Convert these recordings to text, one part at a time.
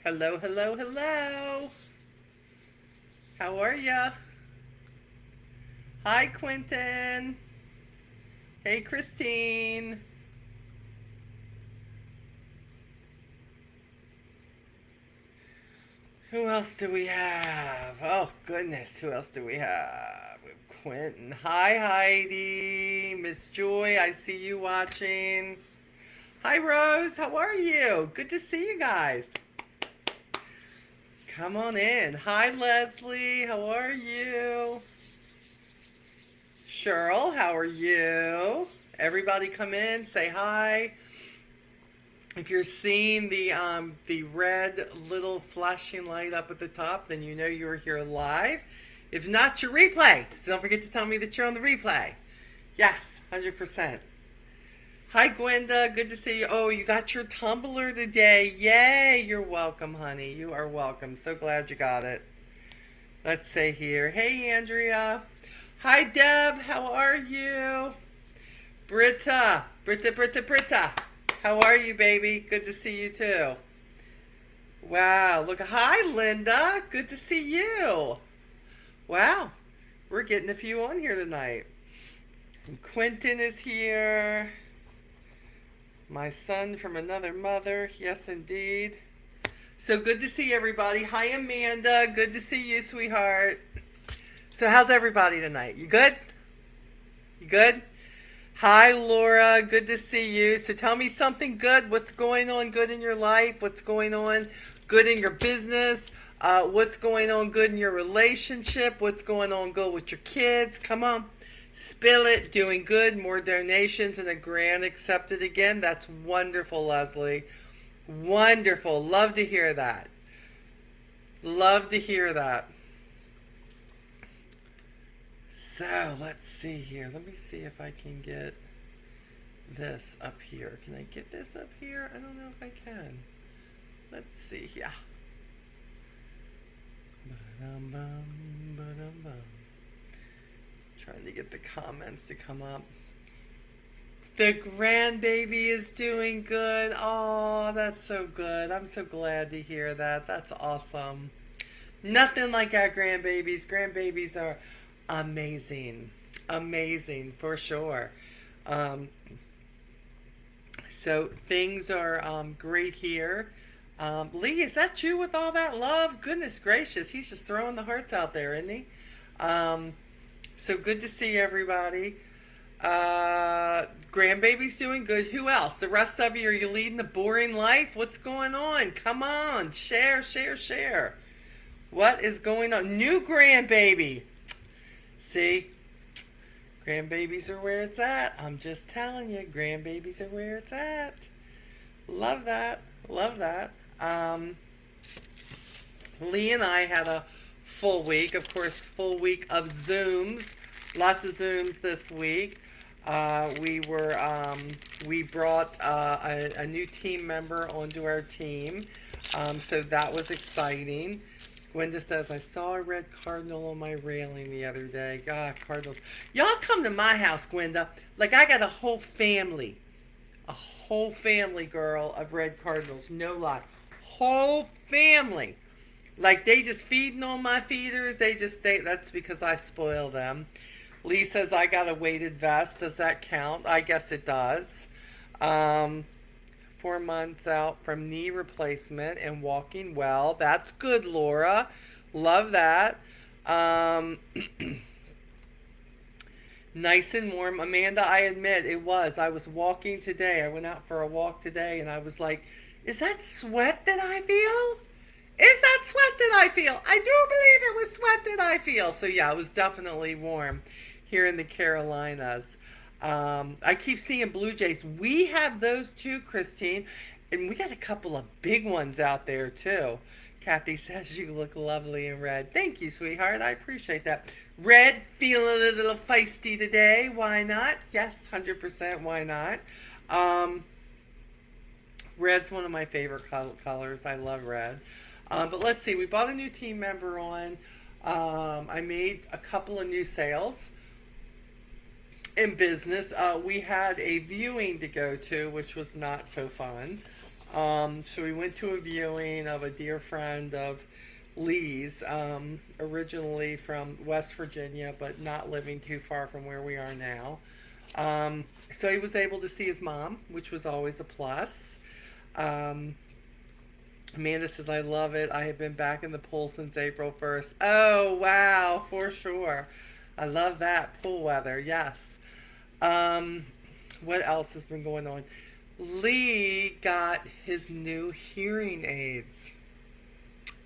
Hello, hello, hello. How are ya? Hi, Quentin. Hey, Christine. Who else do we have? Oh, goodness. Who else do we have? We have Quentin. Hi, Heidi. Miss Joy, I see you watching. Hi, Rose. How are you? Good to see you guys. Come on in. Hi, Leslie. How are you? Cheryl, how are you? Everybody come in, say hi. If you're seeing the red little flashing light up at the top, then you know you're here live. If not, your replay. So don't forget to tell me that you're on the replay. Yes, 100%. Hi, Gwenda. Good to see you. Oh, you got your tumbler today. Yay. You're welcome, honey. You are welcome. So glad you got it. Let's say here. Hey, Andrea. Hi, Deb. How are you? Britta. How are you, baby? Good to see you too. Wow, look. Hi, Linda. Good to see you. Wow, we're getting a few on here tonight. And Quentin is here. My son from another mother. Yes, indeed. So good to see everybody. Hi, Amanda. Good to see you, sweetheart. So how's everybody tonight? You good? You good? Hi, Laura. Good to see you. So tell me something good. What's going on good in your life? What's going on good in your business? What's going on good in your relationship? What's going on good with your kids? Come on. Spill it. Doing good. More donations and a grant accepted again. That's wonderful, Leslie. Wonderful. Love to hear that. Love to hear that. So let's see here. Let me see if I can get this up here. Can I get this up here? I don't know if I can. Let's see. Yeah. Ba-dum-bum, ba-dum-bum. Trying to get the comments to come up. The grandbaby is doing good. Oh, that's so good. I'm so glad to hear that. That's awesome. Nothing like our grandbabies. Grandbabies are amazing. Amazing for sure. Um, so things are great here. Lee, is that you with all that love? Goodness gracious, he's just throwing the hearts out there, isn't he? Um, so good to see everybody. Grandbaby's doing good. Who else? The rest of you, are you leading the boring life? What's going on? Come on, share, share, share. What is going on? New grandbaby. See? Grandbabies are where it's at. I'm just telling you, grandbabies are where it's at. Love that. Love that. Lee and I had a full week, of course, full week of Zooms. Lots of Zooms this week. We brought a new team member onto our team, so that was exciting. Gwenda says, I saw a red cardinal on my railing the other day. God, cardinals. Y'all come to my house, Gwenda. Like, I got a whole family, girl, of red cardinals. No lie. Whole family. Like, they just feeding on my feeders. That's because I spoil them. Lee says I got a weighted vest. Does that count? I guess it does. 4 months out from knee replacement and walking well. That's good, Laura. Love that. Um, nice and warm. Amanda, I admit it was. I was walking today. I went out for a walk today and I was like, is that sweat that I feel? Is that sweat that I feel? I do believe it was sweat that I feel. So yeah, it was definitely warm here in the Carolinas. I keep seeing blue jays. We have those too, Christine, and we got a couple of big ones out there too. Kathy says you look lovely in red. Thank you, sweetheart. I appreciate that. Red, feeling a little feisty today. Why not? Yes, 100%. Why not? Um, Red's one of my favorite colors. I love red. But let's see. We bought a new team member on. I made a couple of new sales in business. We had a viewing to go to, which was not so fun. So we went to a viewing of a dear friend of Lee's, originally from West Virginia, but not living too far from where we are now. So he was able to see his mom, which was always a plus. Um, Amanda says, I love it. I have been back in the pool since April 1st. Oh, wow, for sure. I love that pool weather, yes. Um, what else has been going on? Lee got his new hearing aids.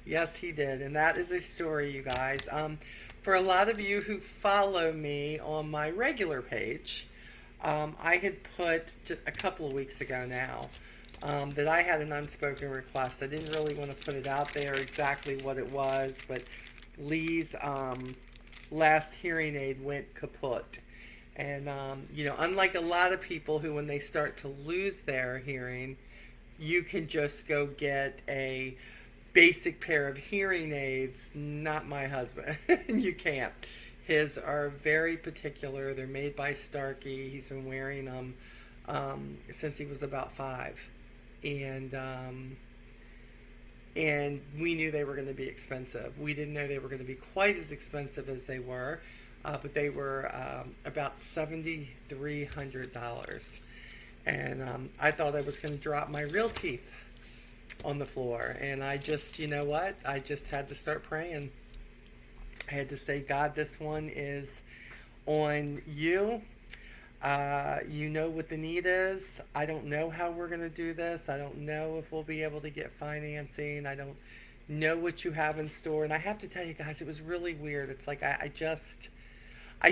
Yes, he did. And that is a story, you guys. For a lot of you who follow me on my regular page, I had put just a couple of weeks ago now that I had an unspoken request. I didn't really want to put it out there exactly what it was, but Lee's last hearing aid went kaput. And, unlike a lot of people who, when they start to lose their hearing, you can just go get a basic pair of hearing aids. Not my husband. You can't. His are very particular. They're made by Starkey. He's been wearing them since he was about 5. And we knew they were going to be expensive. We didn't know they were going to be quite as expensive as they were, but they were about $7,300. And I thought I was going to drop my real teeth on the floor. And I just, you know what? I just had to start praying. I had to say, God, this one is on you. You know what the need is. I don't know how we're going to do this. I don't know if we'll be able to get financing. I don't know what you have in store. And I have to tell you guys, it was really weird. It's like I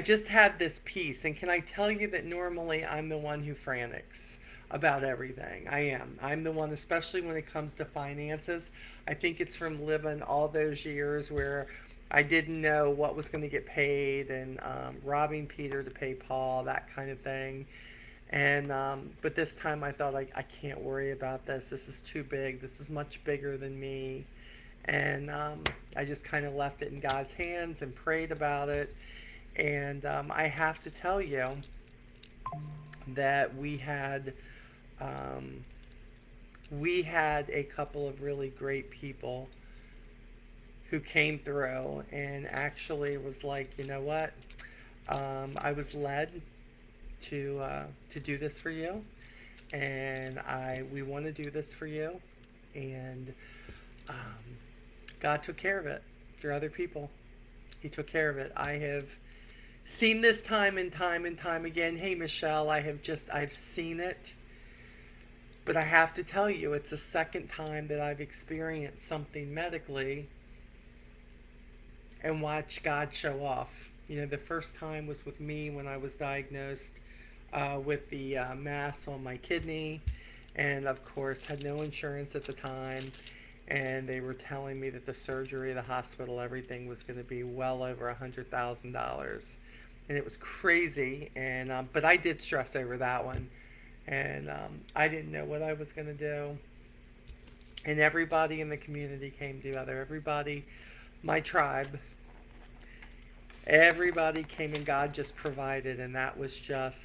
just had this peace. And can I tell you that normally I'm the one who frantics about everything. I am. I'm the one, especially when it comes to finances. I think it's from living all those years where I didn't know what was going to get paid, and robbing Peter to pay Paul, that kind of thing. And but this time I thought, I can't worry about this. This is too big. This is much bigger than me. And I just kind of left it in God's hands and prayed about it. And I have to tell you that we had a couple of really great people who came through and actually was like, you know what, I was led to do this for you, and we want to do this for you, and God took care of it for other people. He took care of it. I have seen this time and time and time again. Hey, Michelle, I've seen it. But I have to tell you, it's the second time that I've experienced something medically and watched God show off. You know, the first time was with me when I was diagnosed with the mass on my kidney, and of course had no insurance at the time. And they were telling me that the surgery, the hospital, everything was going to be well over $100,000, and it was crazy. And but I did stress over that one, and I didn't know what I was going to do. And everybody in the community came together. Everybody, my tribe, everybody came, and God just provided, and that was just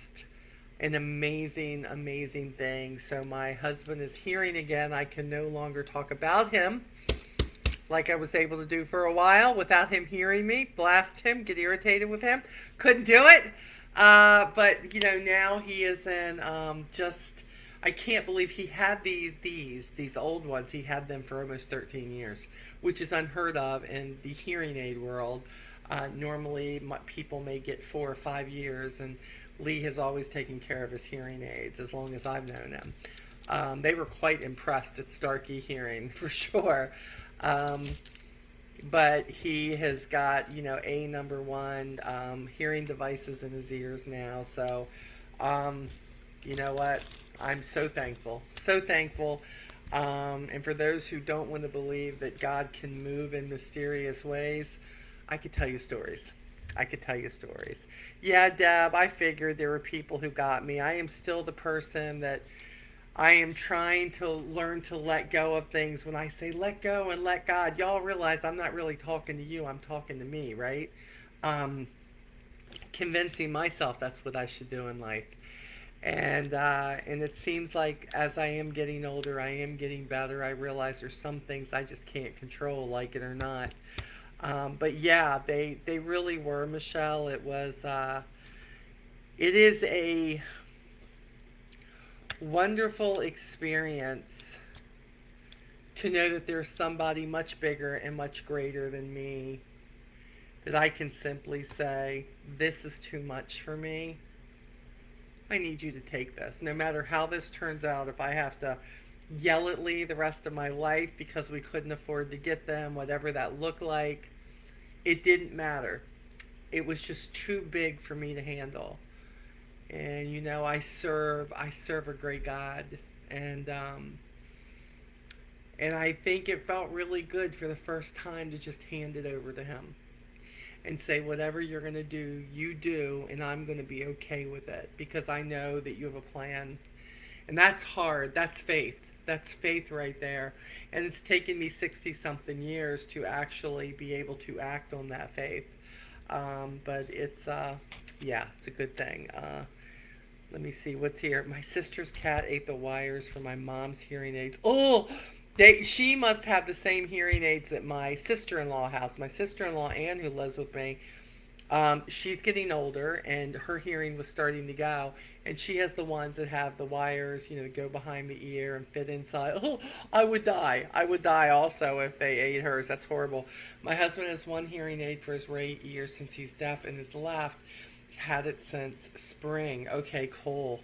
an amazing, amazing thing. So my husband is hearing again. I can no longer talk about him like I was able to do for a while without him hearing me. Blast him, get irritated with him. Couldn't do it. But, you know, now he is in I can't believe he had these old ones. He had them for almost 13 years, which is unheard of in the hearing aid world. Normally, people may get 4 or 5 years, and Lee has always taken care of his hearing aids as long as I've known him. They were quite impressed at Starkey Hearing, for sure. But he has got, you know, a number one hearing devices in his ears now. So, you know what? I'm so thankful. So thankful. And for those who don't want to believe that God can move in mysterious ways, I could tell you stories. Yeah, Deb, I figured there were people who got me. I am still the person that I am trying to learn to let go of things. When I say let go and let God, y'all realize I'm not really talking to you. I'm talking to me, right? Convincing myself that's what I should do in life. And it seems like as I am getting older, I am getting better. I realize there's some things I just can't control, like it or not. But yeah, they really were, Michelle. It is a wonderful experience to know that there's somebody much bigger and much greater than me, that I can simply say, this is too much for me. I need you to take this. No matter how this turns out, if I have to yell at Lee the rest of my life because we couldn't afford to get them, whatever that looked like, it didn't matter. It was just too big for me to handle. And I serve a great God, and and I think it felt really good for the first time to just hand it over to Him and say, whatever you're going to do, you do, and I'm going to be okay with it because I know that you have a plan. And that's hard. That's faith. That's faith right there. And it's taken me 60 something years to actually be able to act on that faith. But yeah, it's a good thing. Let me see what's here. My sister's cat ate the wires for my mom's hearing aids. Oh, she must have the same hearing aids that my sister-in-law has. My sister-in-law, Ann, who lives with me, she's getting older, and her hearing was starting to go. And she has the ones that have the wires, go behind the ear and fit inside. Oh, I would die. I would die also if they ate hers. That's horrible. My husband has one hearing aid for his right ear since he's deaf, and his left. Had it since spring. Okay, cool.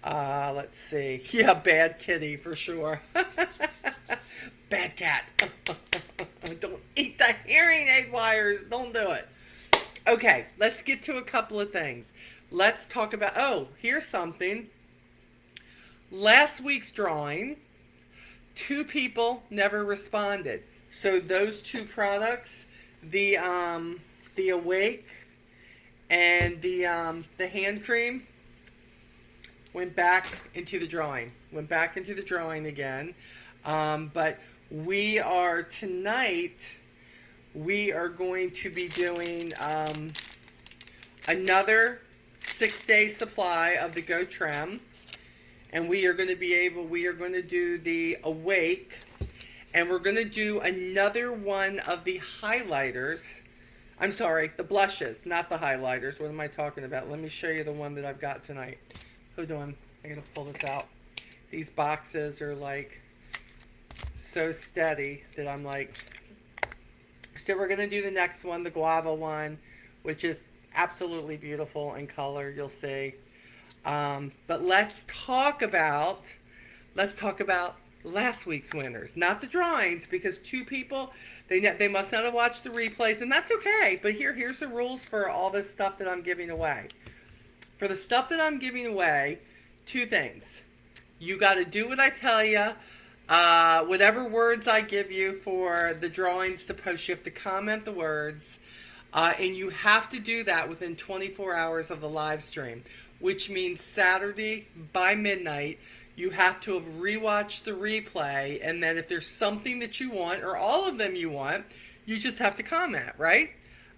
Let's see. Yeah, bad kitty for sure. Bad cat. Don't eat the hearing aid wires. Don't do it. Okay, let's get to a couple of things. Let's talk about, here's something. Last week's drawing, 2 people never responded. So those 2 products, the Awake and the hand cream, went back into the drawing. Went back into the drawing again. But tonight, we are going to be doing another 6-day supply of the Go Trim. And we are going to do the Awake. And we're going to do another one of the highlighters. I'm sorry, the blushes, not the highlighters. What am I talking about? Let me show you the one that I've got tonight. Hold on. I'm going to pull this out. These boxes are like so steady that I'm like... So we're going to do the next one, the guava one, which is absolutely beautiful in color, you'll see. But let's talk about last week's winners, not the drawings, because 2 people, they must not have watched the replays, and that's okay. But here's the rules for all this stuff that I'm giving away. For the stuff that I'm giving away, 2 things. You got to do what I tell you. Whatever words I give you for the drawings to post, you have to comment the words. And you have to do that within 24 hours of the live stream, which means Saturday by midnight. You have to have rewatched the replay, and then if there's something that you want, or all of them you want, you just have to comment, right?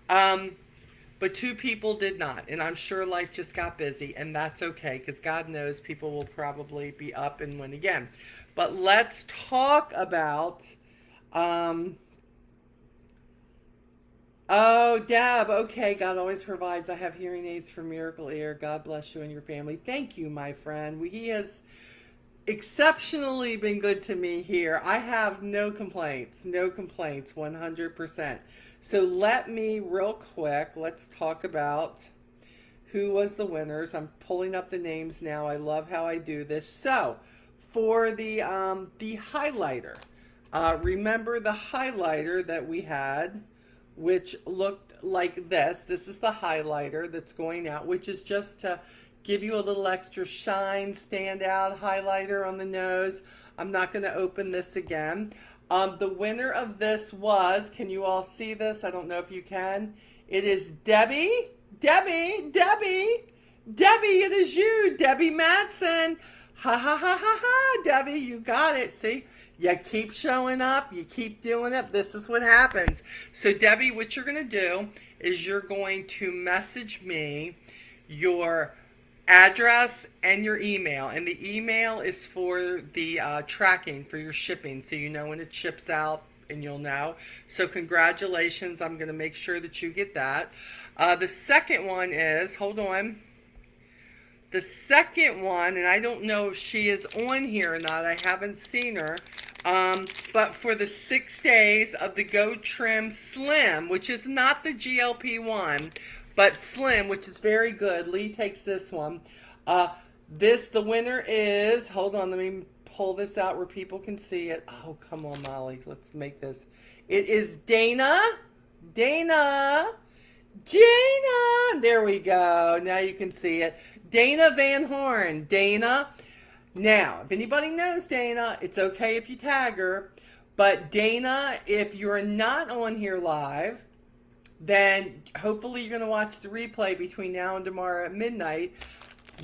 But 2 people did not, and I'm sure life just got busy, and that's okay, because God knows people will probably be up and win again. But let's talk about... Oh, Deb, okay, God always provides. I have hearing aids for Miracle Ear. God bless you and your family. Thank you, my friend. He has exceptionally been good to me here. I have no complaints, 100%. So let me, real quick, let's talk about who was the winners. I'm pulling up the names now. I love how I do this. So, for the highlighter, remember the highlighter that we had, which looked like this. This is the highlighter that's going out, which is just to give you a little extra shine, stand out highlighter on the nose. I'm not going to open this again. The winner of this was, can you all see this? I don't know if you can. It is Debbie. Debbie, it is you, Debbie Madsen. Ha ha ha ha ha, Debbie, you got it. See? You keep showing up, you keep doing it, this is what happens. So Debbie, what you're going to do is you're going to message me your address and your email. And the email is for the tracking for your shipping, so you know when it ships out and you'll know. So congratulations. I'm going to make sure that you get that. The second one is, hold on. The second one, and I don't know if she is on here or not. I haven't seen her. But for the 6 days of the Go Trim Slim, which is not the GLP-1, but Slim, which is very good. Lee takes this one. The winner is, hold on, let me pull this out where people can see it. Oh, come on, Molly. Let's make this. It is Dana. Dana. There we go. Now you can see it. Dana Van Horn. Dana. Now, if anybody knows Dana, it's okay if you tag her. But Dana, if you're not on here live, then hopefully you're going to watch the replay between now and tomorrow at midnight.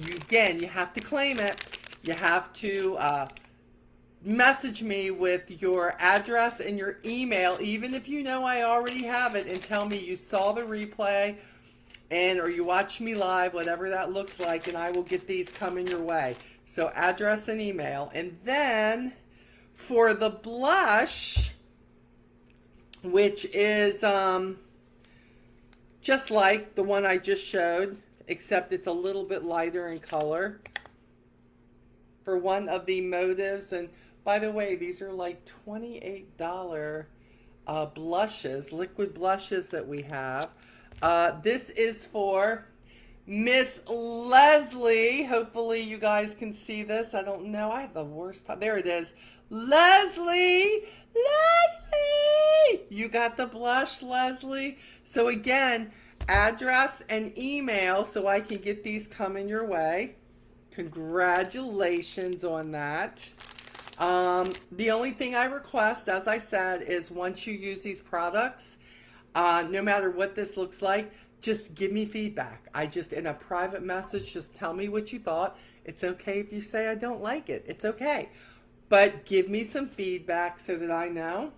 You have to claim it. You have to message me with your address and your email, even if you know I already have it, and tell me you saw the replay or you watch me live, whatever that looks like, and I will get these coming your way. So address and email. And then for the blush, which is just like the one I just showed, except it's a little bit lighter in color, for one of the motives. And by the way, these are like $28 blushes, liquid blushes that we have. This is for Miss Leslie. Hopefully you guys can see this. I don't know. I have the worst time. There it is. Leslie! Leslie! You got the blush, Leslie? So again, address and email so I can get these coming your way. Congratulations on that. The only thing I request, as I said, is once you use these products, no matter what this looks like, just give me feedback. In a private message, just tell me what you thought. It's okay if you say I don't like it. It's okay. But give me some feedback so that I know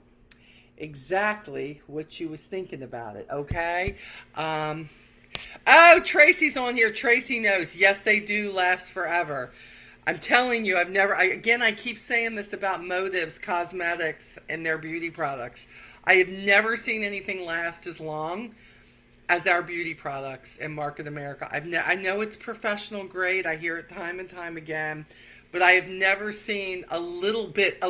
exactly what you was thinking about it, okay? Oh, Tracy's on here. Tracy knows. Yes, they do last forever. I'm telling you, I keep saying this about Motives Cosmetics and their beauty products. I have never seen anything last as long as our beauty products in Market America. I know it's professional grade. I hear it time and time again. But I have never seen a little bit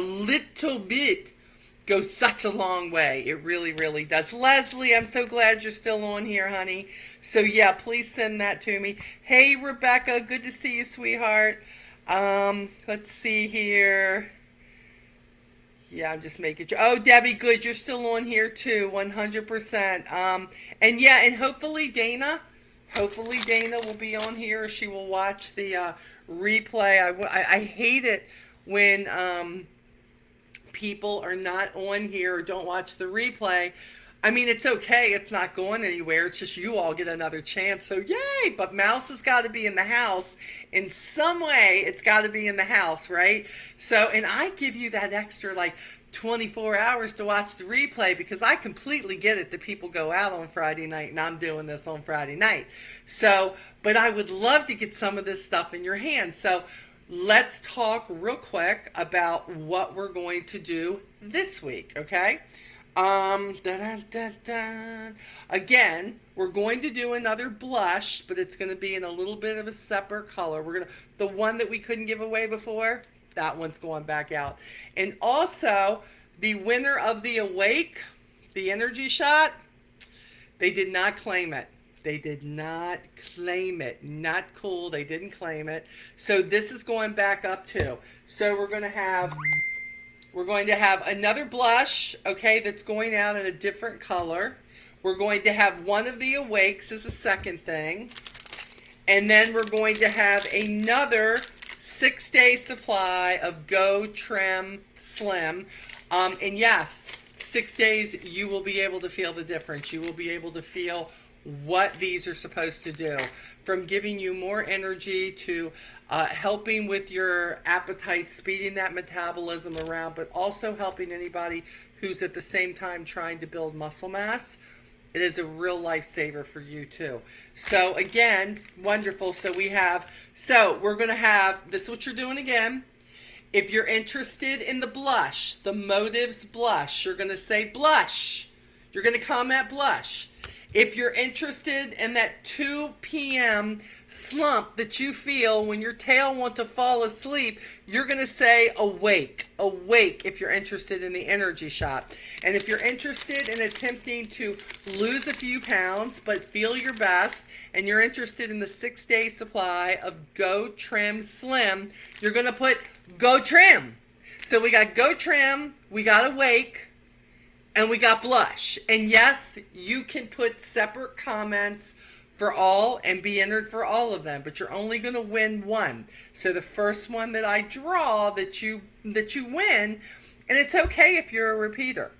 go such a long way. It really, really does. Leslie, I'm so glad you're still on here, honey. So yeah, please send that to me. Hey, Rebecca, good to see you, sweetheart. Let's see here. Yeah, I'm just making sure. Oh, Debbie, good. You're still on here too, 100%. And yeah, and hopefully Dana will be on here, or she will watch the replay. I hate it when people are not on here or don't watch the replay. I mean, it's okay. It's not going anywhere. It's just you all get another chance. So yay! But Mouse has got to be in the house. In some way, it's got to be in the house, right? So, and I give you that extra like 24 hours to watch the replay, because I completely get it that people go out on Friday night and I'm doing this on Friday night. So, but I would love to get some of this stuff in your hands. So let's talk real quick about what we're going to do this week, okay? Again, we're going to do another blush, but it's going to be in a little bit of a separate color. The one that we couldn't give away before, that one's going back out. And also, the winner of the Awake, the energy shot, they did not claim it. They did not claim it. Not cool. They didn't claim it. So this is going back up too. So we're going to have another blush, okay, that's going out in a different color. We're going to have one of the Awakes as a second thing. And then we're going to have another 6-day supply of Go Trim Slim. And yes, 6 days, you will be able to feel the difference. You will be able to feel what these are supposed to do, from giving you more energy to helping with your appetite, speeding that metabolism around, but also helping anybody who's at the same time trying to build muscle mass. It is a real lifesaver for you too. So again, wonderful. So we're going to have, this is what you're doing again. If you're interested in the blush, the Motives blush, you're going to say blush. You're going to comment blush. If you're interested in that 2 p.m. slump that you feel when your tail wants to fall asleep, you're going to say awake. Awake if you're interested in the energy shot. And if you're interested in attempting to lose a few pounds but feel your best, and you're interested in the 6-day supply of Go Trim Slim, you're going to put Go Trim. So we got Go Trim, we got Awake, and we got Blush. And yes, you can put separate comments for all and be entered for all of them, but you're only going to win one. So the first one that I draw that you win, and it's okay if you're a repeater.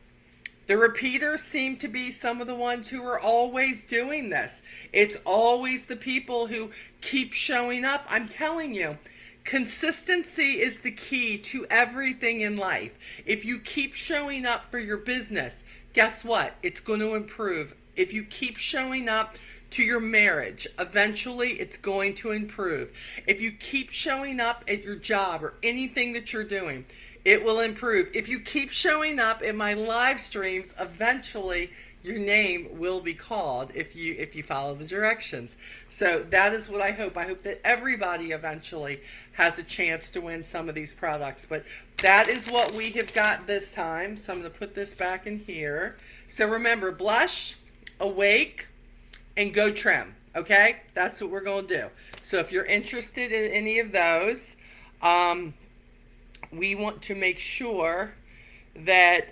The repeaters seem to be some of the ones who are always doing this. It's always the people who keep showing up. I'm telling you, consistency is the key to everything in life. If you keep showing up for your business, guess what? It's going to improve. If you keep showing up to your marriage, eventually it's going to improve. If you keep showing up at your job or anything that you're doing, it will improve. If you keep showing up in my live streams, eventually your name will be called if you follow the directions. So that is what I hope. I hope that everybody eventually has a chance to win some of these products. But that is what we have got this time. So I'm going to put this back in here. So remember, Blush, Awake, and Go Trim. Okay? That's what we're going to do. So if you're interested in any of those, we want to make sure that,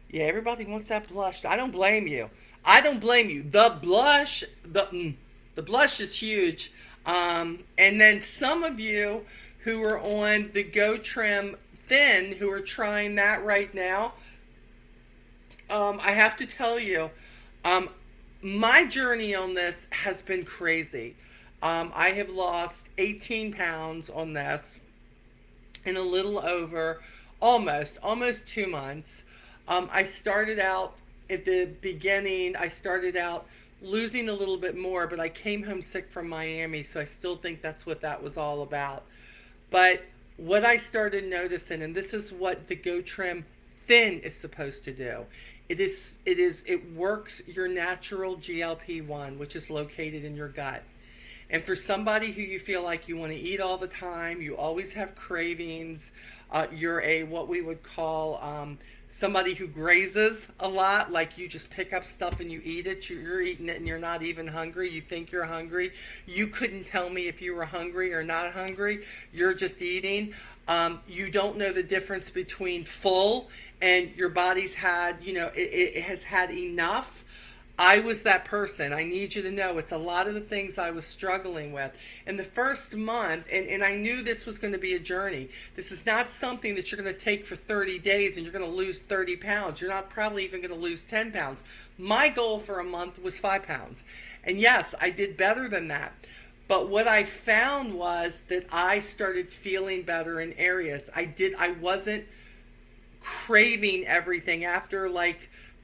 yeah, everybody wants that blush. I don't blame you. I don't blame you. The blush, the blush is huge. And then some of you who are on the Go Trim Thin, who are trying that right now, I have to tell you, my journey on this has been crazy. I have lost 18 pounds on this in a little over almost 2 months. I started out at the beginning, I started out losing a little bit more, but I came home sick from Miami, so I still think that's what that was all about. But what I started noticing, and this is what the Go Trim Thin is supposed to do, it works your natural GLP-1, which is located in your gut. And for somebody who you feel like you want to eat all the time, you always have cravings, you're a what we would call somebody who grazes a lot, like you just pick up stuff and you eat it, you're eating it and you're not even hungry, you think you're hungry, you couldn't tell me if you were hungry or not hungry, you're just eating, you don't know the difference between full and your body's had, it has had enough. I was that person. I need you to know it's a lot of the things I was struggling with. In the first month, and I knew this was going to be a journey. This is not something that you're going to take for 30 days and you're going to lose 30 pounds. You're not probably even going to lose 10 pounds. My goal for a month was 5 pounds. And yes, I did better than that. But what I found was that I started feeling better in areas. I wasn't craving everything after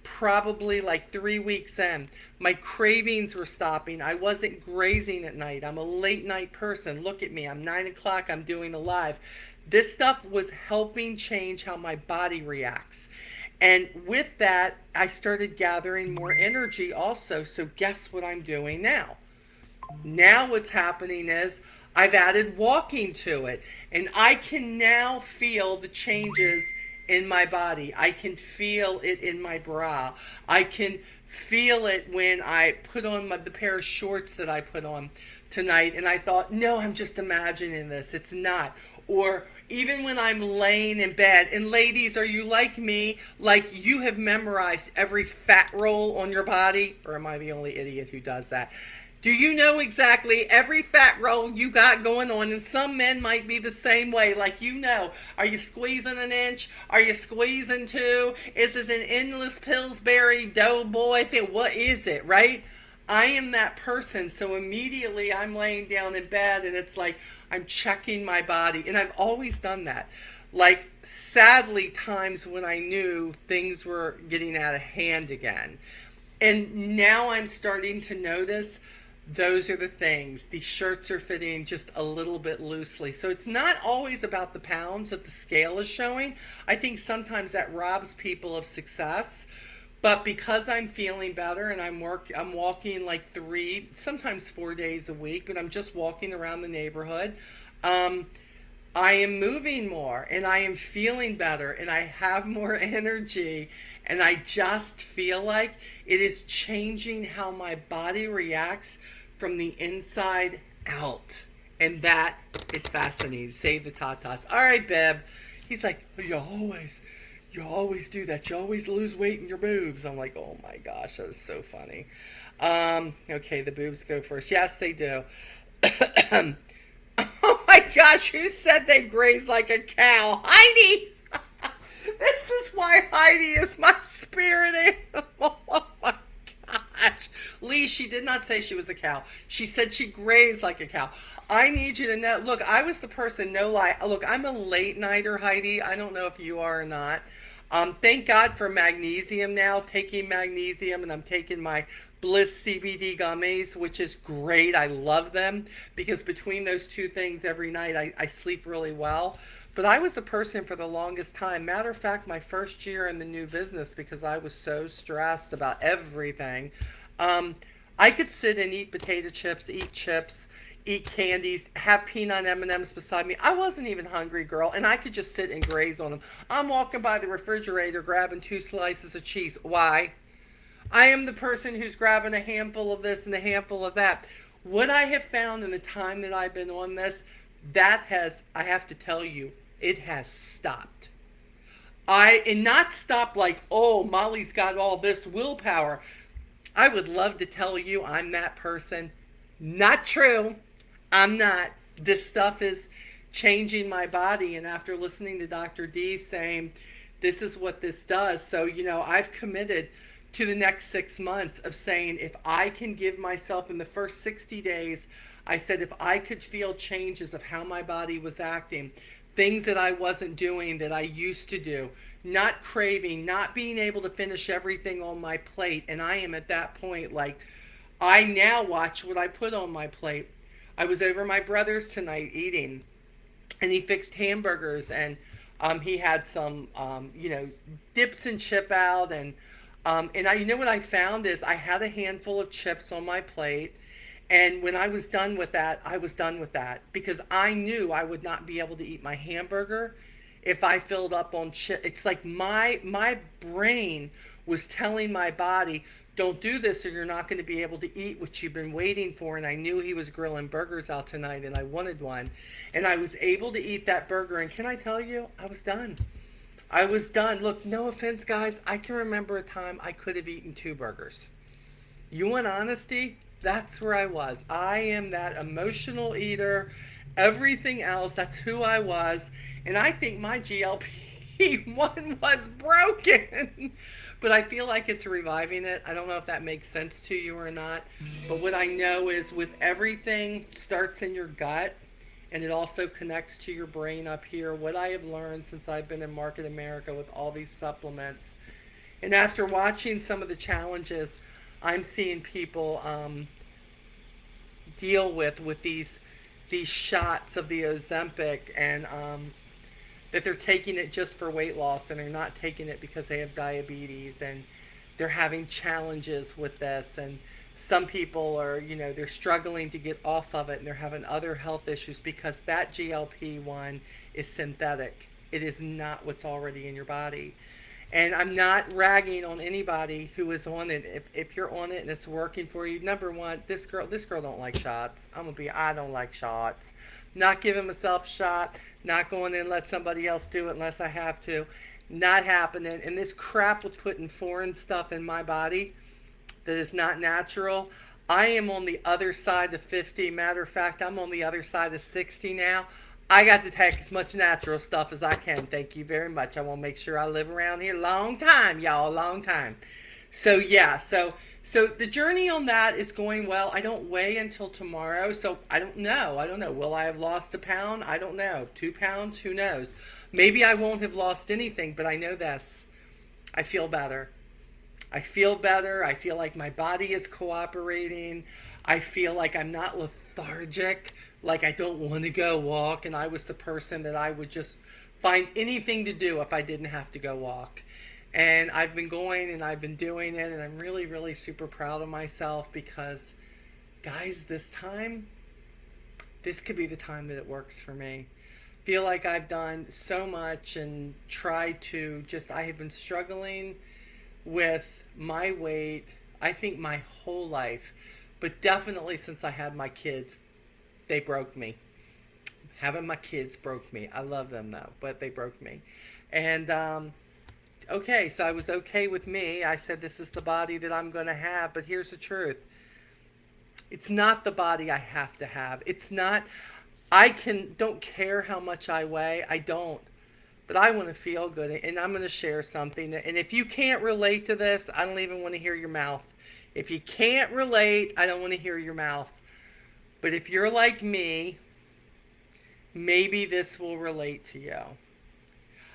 probably 3 weeks in. My cravings were stopping. I wasn't grazing at night. I'm a late night person. Look at me. I'm 9 o'clock. I'm doing a live. This stuff was helping change how my body reacts. And with that, I started gathering more energy also. So guess what I'm doing now? Now what's happening is I've added walking to it. And I can now feel the changes in my body. I can feel it in my bra. I can feel it when I put on the pair of shorts that I put on tonight, and I thought, no, I'm just imagining this. It's not. Or even when I'm laying in bed, and ladies, are you like me? Like you have memorized every fat roll on your body? Or am I the only idiot who does that? Do you know exactly every fat roll you got going on? And some men might be the same way. Like, are you squeezing an inch? Are you squeezing 2? Is it an endless Pillsbury Doughboy thing? What is it, right? I am that person. So immediately I'm laying down in bed and it's like I'm checking my body. And I've always done that. like sadly times when I knew things were getting out of hand again. And now I'm starting to notice those are the things. These shirts are fitting just a little bit loosely. So it's not always about the pounds that the scale is showing. I think sometimes that robs people of success. But because I'm feeling better and I'm walking like 3, sometimes 4 days a week, but I'm just walking around the neighborhood. Um, I am moving more and I am feeling better and I have more energy, and I just feel like it is changing how my body reacts from the inside out. And that is fascinating. Save the tatas. All right, Beb. He's like, you always do that. You always lose weight in your boobs. I'm like, oh my gosh, that is so funny. Okay, the boobs go first. Yes, they do. Oh my gosh, who said they graze like a cow? Heidi! This is why Heidi is my spirit animal. Oh my gosh. Lee, she did not say she was a cow. She said she grazed like a cow. I need you to know. Look, I was the person, no lie. Look, I'm a late nighter, Heidi. I don't know if you are or not. Thank God for magnesium now. Taking magnesium, and I'm taking my Bliss CBD gummies, which is great. I love them because between those two things every night, I sleep really well. But I was a person for the longest time. Matter of fact, my first year in the new business, because I was so stressed about everything, um, I could sit and eat potato chips, eat chips, eat candies, have peanut M&Ms beside me. I wasn't even hungry, girl, and I could just sit and graze on them. I'm walking by the refrigerator grabbing 2 slices of cheese. Why? I am the person who's grabbing a handful of this and a handful of that. What I have found in the time that I've been on this, that has, I have to tell you, it has stopped. And not stopped like, oh, Molly's got all this willpower. I would love to tell you I'm that person. Not true. I'm not. This stuff is changing my body. And after listening to Dr. D saying, this is what this does. So, I've committed to the next 6 months of saying, if I can give myself in the first 60 days, I said, if I could feel changes of how my body was acting, things that I wasn't doing that I used to do, not craving, not being able to finish everything on my plate. And I am at that point, like, I now watch what I put on my plate. I was over my brother's tonight eating, and he fixed hamburgers, and he had some, dips and chip out, and you know what I found is I had a handful of chips on my plate, and when I was done with that, I was done with that because I knew I would not be able to eat my hamburger if I filled up on chips. It's like my brain was telling my body, don't do this or you're not going to be able to eat what you've been waiting for. And I knew he was grilling burgers out tonight and I wanted one. And I was able to eat that burger. And can I tell you, I was done. I was done. Look, no offense, guys. I can remember a time I could have eaten 2 burgers. You want honesty? That's where I was. I am that emotional eater. Everything else, that's who I was. And I think my GLP-1 was broken. But I feel like it's reviving it. I don't know if that makes sense to you or not. But what I know is with everything starts in your gut. And it also connects to your brain up here. What I have learned since I've been in Market America with all these supplements. And after watching some of the challenges I'm seeing people deal with these shots of the Ozempic, and that they're taking it just for weight loss, and they're not taking it because they have diabetes, and they're having challenges with this, and some people are, they're struggling to get off of it, and they're having other health issues because that GLP-1 is synthetic. It is not what's already in your body. And I'm not ragging on anybody who is on it. If you're on it and it's working for you, number one, this girl don't like shots. I don't like shots. Not giving myself a shot, not going in and let somebody else do it unless I have to. Not happening. And this crap with putting foreign stuff in my body that is not natural. I am on the other side of 50. Matter of fact, I'm on the other side of 60 now. I got to take as much natural stuff as I can. Thank you very much. I want to make sure I live around here a long time, y'all, a long time. So yeah, so the journey on that is going well. I don't weigh until tomorrow, so I don't know. I don't know. Will I have lost a pound? I don't know. 2 pounds? Who knows? Maybe I won't have lost anything, but I know this. I feel better. I feel better. I feel like my body is cooperating. I feel like I'm not lethargic, like I don't want to go walk. And I was the person that I would just find anything to do if I didn't have to go walk. And I've been going and I've been doing it. And I'm really, really super proud of myself because, guys, this could be the time that it works for me. Feel like I've done so much and tried to just, I have been struggling with my weight, I think my whole life, but definitely since I had my kids, they broke me. Having my kids broke me. I love them though, but they broke me. And okay, so I was okay with me. I said, this is the body that I'm going to have, but here's the truth. It's not the body I have to have. It's not, don't care how much I weigh. I don't. But I want to feel good, and I'm going to share something. And if you can't relate to this, I don't even want to hear your mouth. If you can't relate, I don't want to hear your mouth. But if you're like me, maybe this will relate to you.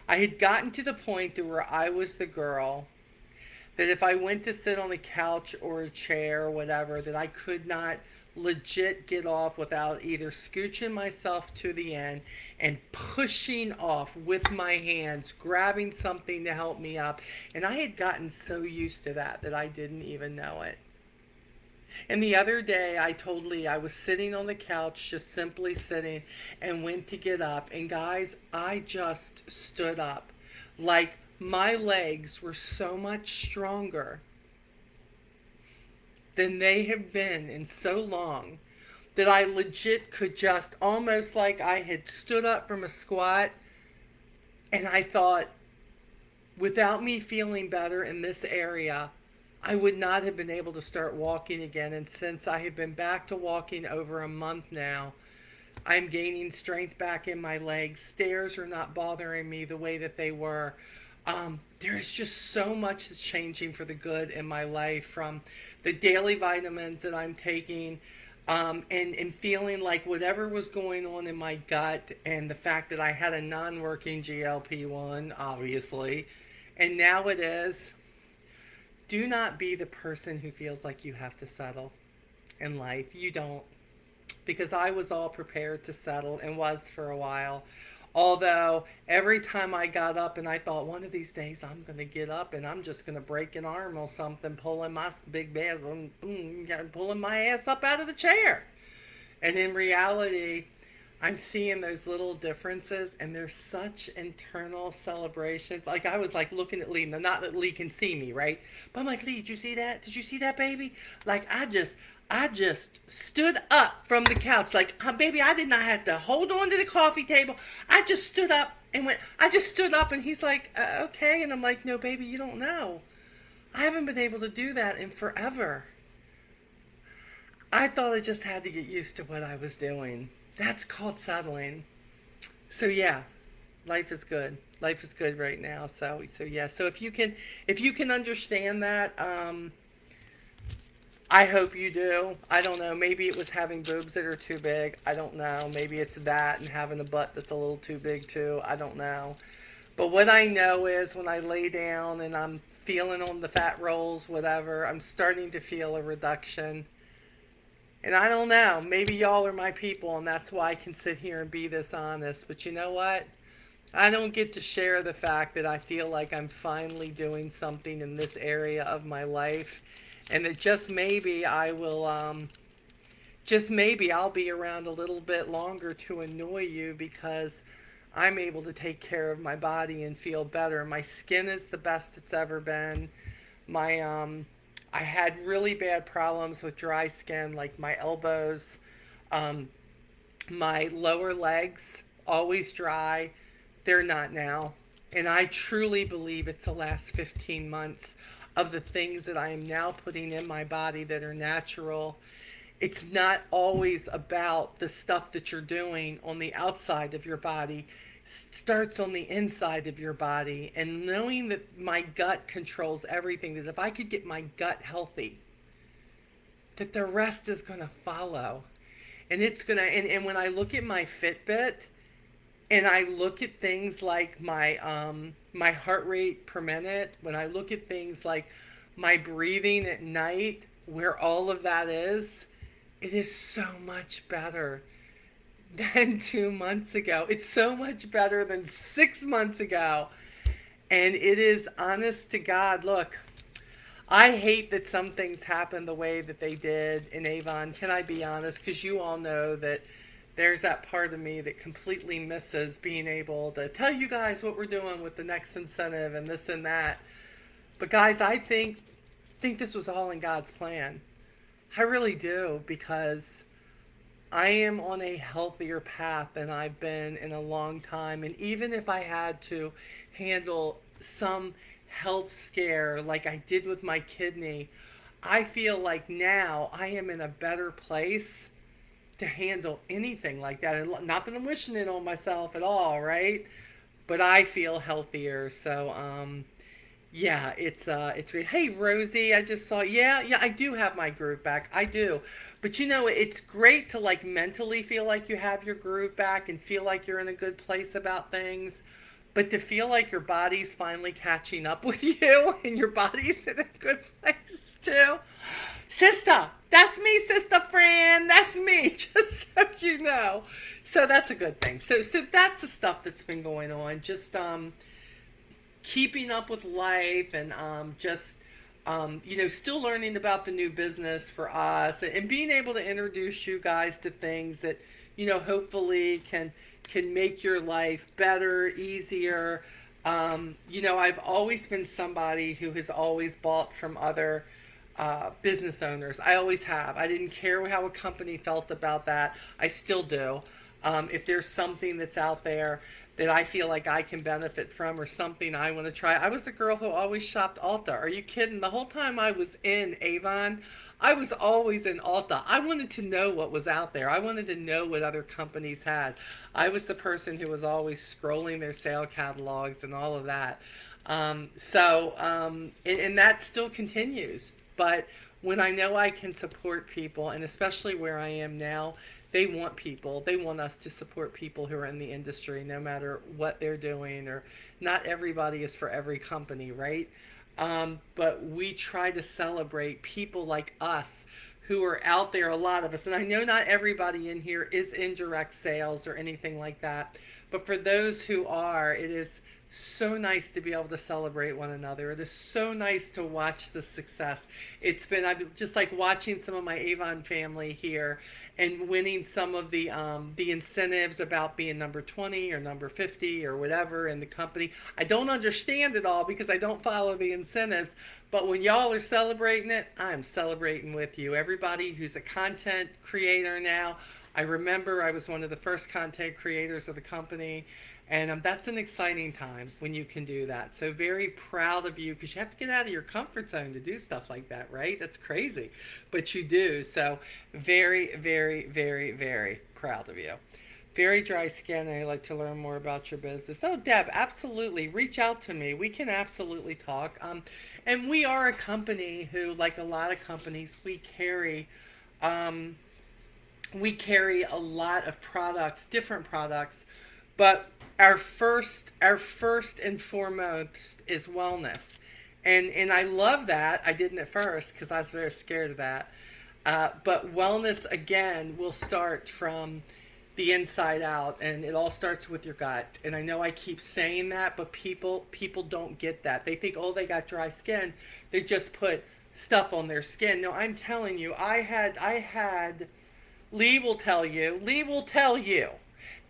I had gotten to the point to where I was the girl that if I went to sit on a couch or a chair or whatever, that I could not legit get off without either scooching myself to the end and pushing off with my hands, grabbing something to help me up. And I had gotten so used to that I didn't even know it. And the other day, I told Lee I was sitting on the couch, just simply sitting, and went to get up. And guys, I just stood up. Like my legs were so much stronger than they have been in so long that I legit could just, almost like I had stood up from a squat. And I thought, without me feeling better in this area, I would not have been able to start walking again. And since I have been back to walking over a month now, I'm gaining strength back in my legs. Stairs are not bothering me the way that they were. There's just so much that's changing for the good in my life, from the daily vitamins that I'm taking, and feeling like whatever was going on in my gut, and the fact that I had a non-working GLP-1, obviously, and now it is. Do not be the person who feels like you have to settle in life. You don't. Because I was all prepared to settle and was for a while. Although every time I got up and I thought, one of these days I'm going to get up and I'm just going to break an arm or something, pulling my big ass, pulling my ass up out of the chair. And in reality, I'm seeing those little differences, and there's such internal celebrations. Like I was like looking at Lee, not that Lee can see me, right? But I'm like, Lee, did you see that? Did you see that, baby? Like I just stood up from the couch. Like, baby, I did not have to hold on to the coffee table. I just stood up and went, I just stood up, and he's like, okay. And I'm like, no, baby, you don't know. I haven't been able to do that in forever. I thought I just had to get used to what I was doing. That's called settling. So yeah, life is good. Life is good right now. So yeah. So if you can understand that, I hope you do. I don't know. Maybe it was having boobs that are too big. I don't know. Maybe it's that and having a butt that's a little too big too. I don't know. But what I know is when I lay down and I'm feeling on the fat rolls, whatever, I'm starting to feel a reduction. And I don't know, maybe y'all are my people, and that's why I can sit here and be this honest. But you know what? I don't get to share the fact that I feel like I'm finally doing something in this area of my life. And that just maybe I will, just maybe I'll be around a little bit longer to annoy you, because I'm able to take care of my body and feel better. My skin is the best it's ever been. I had really bad problems with dry skin, like my elbows, my lower legs, always dry. They're not now. And I truly believe it's the last 15 months of the things that I am now putting in my body that are natural. It's not always about the stuff that you're doing on the outside of your body. starts on the inside of your body, and knowing that my gut controls everything, that if I could get my gut healthy, that the rest is going to follow. And it's going to, and when I look at my Fitbit and I look at things like my heart rate per minute, when I look at things like my breathing at night, where all of that is, it is so much better than 2 months ago. It's so much better than 6 months ago. And it is, honest to God, look, I hate that some things happen the way that they did in Avon. Can I be honest? Because you all know that there's that part of me that completely misses being able to tell you guys what we're doing with the next incentive and this and that. But guys, I think this was all in God's plan. I really do, because I am on a healthier path than I've been in a long time. And even if I had to handle some health scare like I did with my kidney, I feel like now I am in a better place to handle anything like that. And not that I'm wishing it on myself at all, right? But I feel healthier. So, yeah, it's great. Hey, Rosie, I just saw. Yeah, I do have my groove back. I do. But you know, it's great to like mentally feel like you have your groove back and feel like you're in a good place about things. But to feel like your body's finally catching up with you and your body's in a good place too. Sister, that's me, sister friend. That's me, just so you know. So that's a good thing. So that's the stuff that's been going on. Just keeping up with life, and just still learning about the new business for us, and being able to introduce you guys to things that hopefully can make your life better, easier. I've always been somebody who has always bought from other business owners. I always have. I didn't care how a company felt about that. I still do. If there's something that's out there that I feel like I can benefit from, or something I want to try. I was the girl who always shopped Ulta. Are you kidding? The whole time I was in Avon, I was always in Ulta. I wanted to know what was out there. I wanted to know what other companies had. I was the person who was always scrolling their sale catalogs and all of that. And that still continues. But when I know I can support people, and especially where I am now, they want people. They want us to support people who are in the industry, no matter what they're doing, or not everybody is for every company, right? But we try to celebrate people like us who are out there, a lot of us. And I know not everybody in here is in direct sales or anything like that. But for those who are, it is so nice to be able to celebrate one another. It is so nice to watch the success. I've just like watching some of my Avon family here and winning some of the incentives about being number 20 or number 50 or whatever in the company. I don't understand it all because I don't follow the incentives, but when y'all are celebrating it, I'm celebrating with you. Everybody who's a content creator now, I remember I was one of the first content creators of the company. And that's an exciting time when you can do that. So very proud of you, because you have to get out of your comfort zone to do stuff like that, right? That's crazy. But you do. So very, very, very, very proud of you. Very dry skin, and I'd like to learn more about your business. Oh, Deb, absolutely. Reach out to me. We can absolutely talk. And we are a company who, like a lot of companies, we carry a lot of products, different products, but our first and foremost is wellness. And I love that. I didn't at first because I was very scared of that. But wellness, again, will start from the inside out, and it all starts with your gut. And I know I keep saying that, but people don't get that. They think, oh, they got dry skin. They just put stuff on their skin. No, I'm telling you, I had Lee will tell you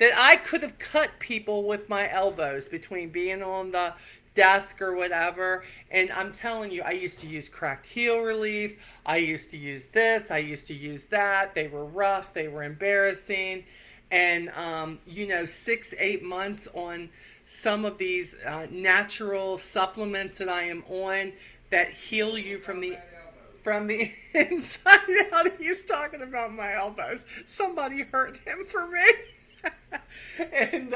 that I could have cut people with my elbows between being on the desk or whatever. And I'm telling you, I used to use cracked heel relief. I used to use this. I used to use that. They were rough. They were embarrassing. And, 6-8 months on some of these natural supplements that I am on that heal you from the inside out. He's talking about my elbows. Somebody hurt him for me. And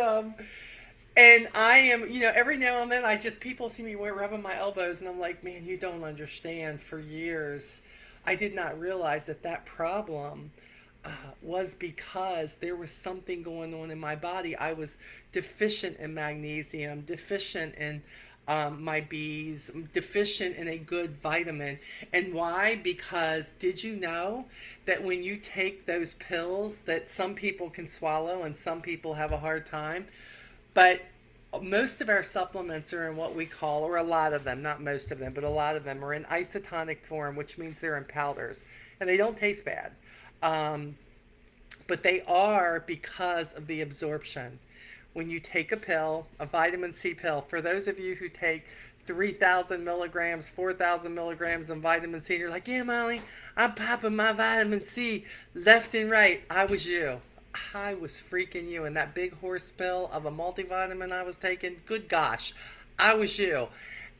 And I am, every now and then people see me rubbing my elbows and I'm like, man, you don't understand. For years, I did not realize that problem was because there was something going on in my body. I was deficient in magnesium, deficient in my B's, deficient in a good vitamin. And why? Because did you know that when you take those pills that some people can swallow and some people have a hard time, but most of our supplements are in what we call, or a lot of them, not most of them, but a lot of them are in isotonic form, which means they're in powders. And they don't taste bad. But they are because of the absorption. When you take a pill, a vitamin C pill, for those of you who take 3,000 milligrams, 4,000 milligrams of vitamin C, you're like, yeah, Molly, I'm popping my vitamin C left and right. I was you. I was freaking you. And that big horse pill of a multivitamin I was taking, good gosh, I was you.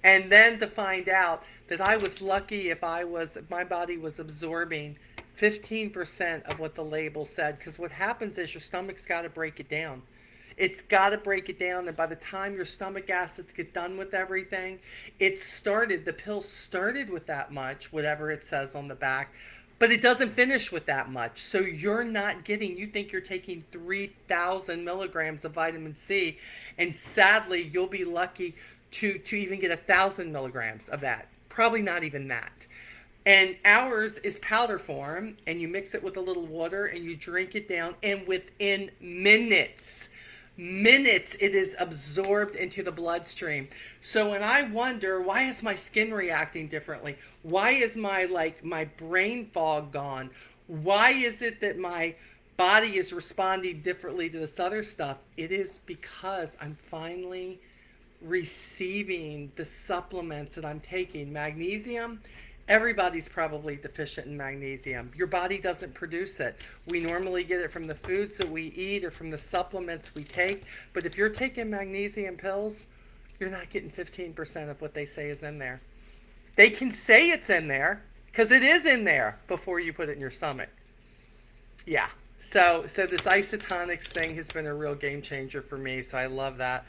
And then to find out that I was lucky if my body was absorbing 15% of what the label said. Because what happens is your stomach's got to break it down. It's got to break it down, and by the time your stomach acids get done with everything, the pill started with that much, whatever it says on the back, but it doesn't finish with that much. So you think you're taking 3,000 milligrams of vitamin C, and sadly, you'll be lucky to even get 1,000 milligrams of that. Probably not even that. And ours is powder form, and you mix it with a little water, and you drink it down, and within minutes, it is absorbed into the bloodstream. So when I wonder, why is my skin reacting differently? Why is my brain fog gone? Why is it that my body is responding differently to this other stuff? It is because I'm finally receiving the supplements that I'm taking. Magnesium, everybody's probably deficient in magnesium. Your body doesn't produce it. We normally get it from the foods that we eat or from the supplements we take. But if you're taking magnesium pills, you're not getting 15% of what they say is in there. They can say it's in there because it is in there before you put it in your stomach. Yeah. So this isotonics thing has been a real game changer for me. So I love that.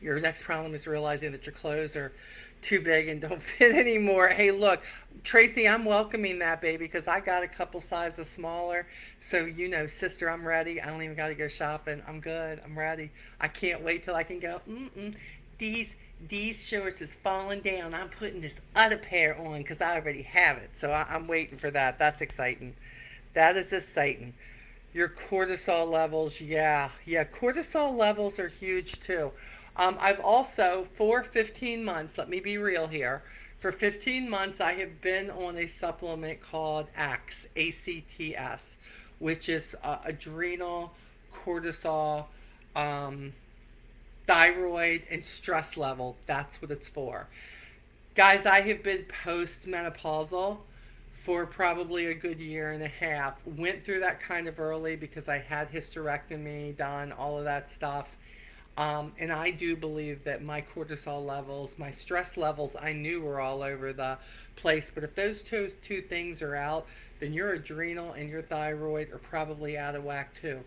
Your next problem is realizing that your clothes are too big and don't fit anymore. Hey, look, Tracy, I'm welcoming that, baby, because I got a couple sizes smaller. So, sister, I'm ready. I don't even got to go shopping. I'm good. I'm ready. I can't wait till I can go, these shorts is falling down. I'm putting this other pair on because I already have it. So I'm waiting for that. That's exciting. That is exciting. Your cortisol levels, yeah, cortisol levels are huge too. I've also, for 15 months, let me be real here, for 15 months I have been on a supplement called ACTS, A-C-T-S, which is adrenal, cortisol, thyroid, and stress level. That's what it's for. Guys, I have been postmenopausal for probably a good year and a half. Went through that kind of early because I had hysterectomy done, all of that stuff. And I do believe that my cortisol levels, my stress levels, I knew were all over the place. But if those two things are out, then your adrenal and your thyroid are probably out of whack too.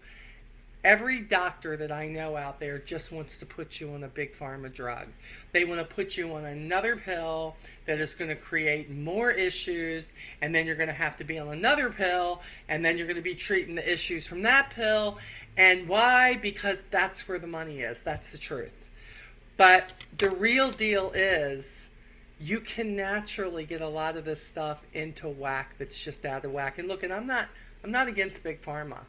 Every doctor that I know out there just wants to put you on a big pharma drug. They want to put you on another pill that is going to create more issues, and then you're going to have to be on another pill, and then you're going to be treating the issues from that pill. And why? Because that's where the money is. That's the truth. But the real deal is you can naturally get a lot of this stuff into whack that's just out of whack. And look, and I'm not against big pharma.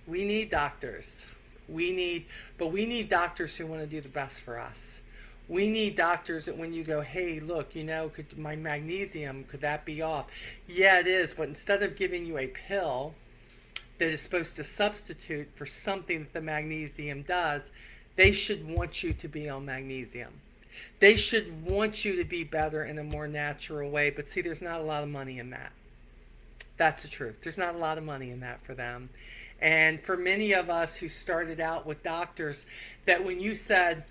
We need doctors. We need doctors who want to do the best for us. We need doctors that when you go, hey, look, could my magnesium, could that be off? Yeah, it is. But instead of giving you a pill that is supposed to substitute for something that the magnesium does, they should want you to be on magnesium. They should want you to be better in a more natural way. But see, there's not a lot of money in that. That's the truth. There's not a lot of money in that for them. And for many of us who started out with doctors, that when you said,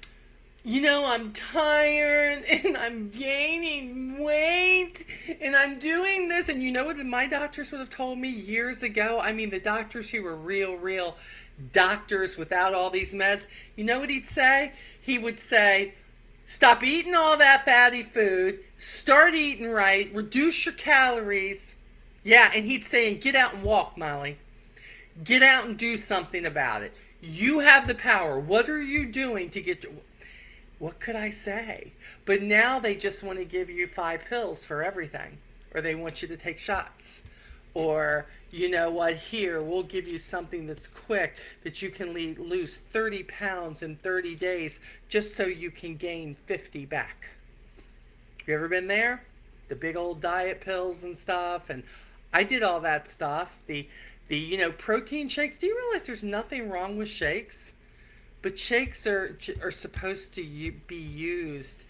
I'm tired and I'm gaining weight and I'm doing this, and what my doctors would have told me years ago? I mean, the doctors who were real doctors without all these meds, you know what he'd say? He would say, stop eating all that fatty food, start eating right, reduce your calories. Yeah, and he'd say, and get out and walk, Molly. Get out and do something about it. You have the power. What are you doing to get your... What could I say? But now they just want to give you 5 pills for everything. Or they want you to take shots. Or, you know what, here, we'll give you something that's quick that you can lose 30 pounds in 30 days just so you can gain 50 back. You ever been there? The big old diet pills and stuff. And I did all that stuff. The protein shakes. Do you realize there's nothing wrong with shakes? But shakes are supposed to be used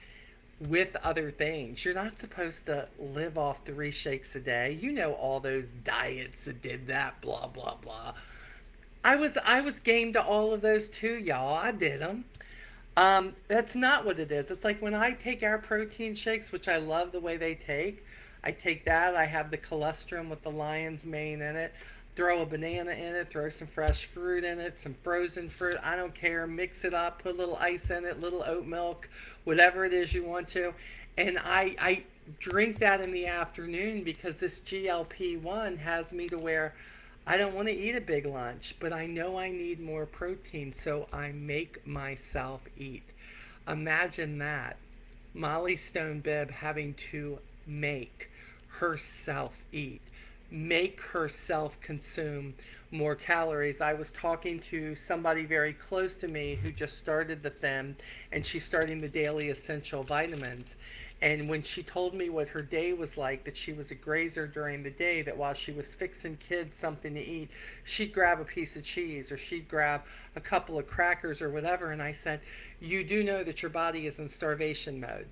with other things. You're not supposed to live off 3 shakes a day. You know all those diets that did that, blah, blah, blah. I was game to all of those too, y'all. I did them. That's not what it is. It's like when I take our protein shakes, which I love the way they take. I take that. I have the cholesterol with the lion's mane in it. Throw a banana in it, throw some fresh fruit in it, some frozen fruit, I don't care, mix it up, put a little ice in it, little oat milk, whatever it is you want to. And I drink that in the afternoon because this GLP-1 has me to where I don't want to eat a big lunch, but I know I need more protein, so I make myself eat. Imagine that. Molly Stone Bibb having to make herself eat. Make herself consume more calories. I was talking to somebody very close to me who just started the Thin, and she's starting the daily essential vitamins. And when she told me what her day was like, that she was a grazer during the day, that while she was fixing kids something to eat, she'd grab a piece of cheese or she'd grab a couple of crackers or whatever. And I said, you do know that your body is in starvation mode.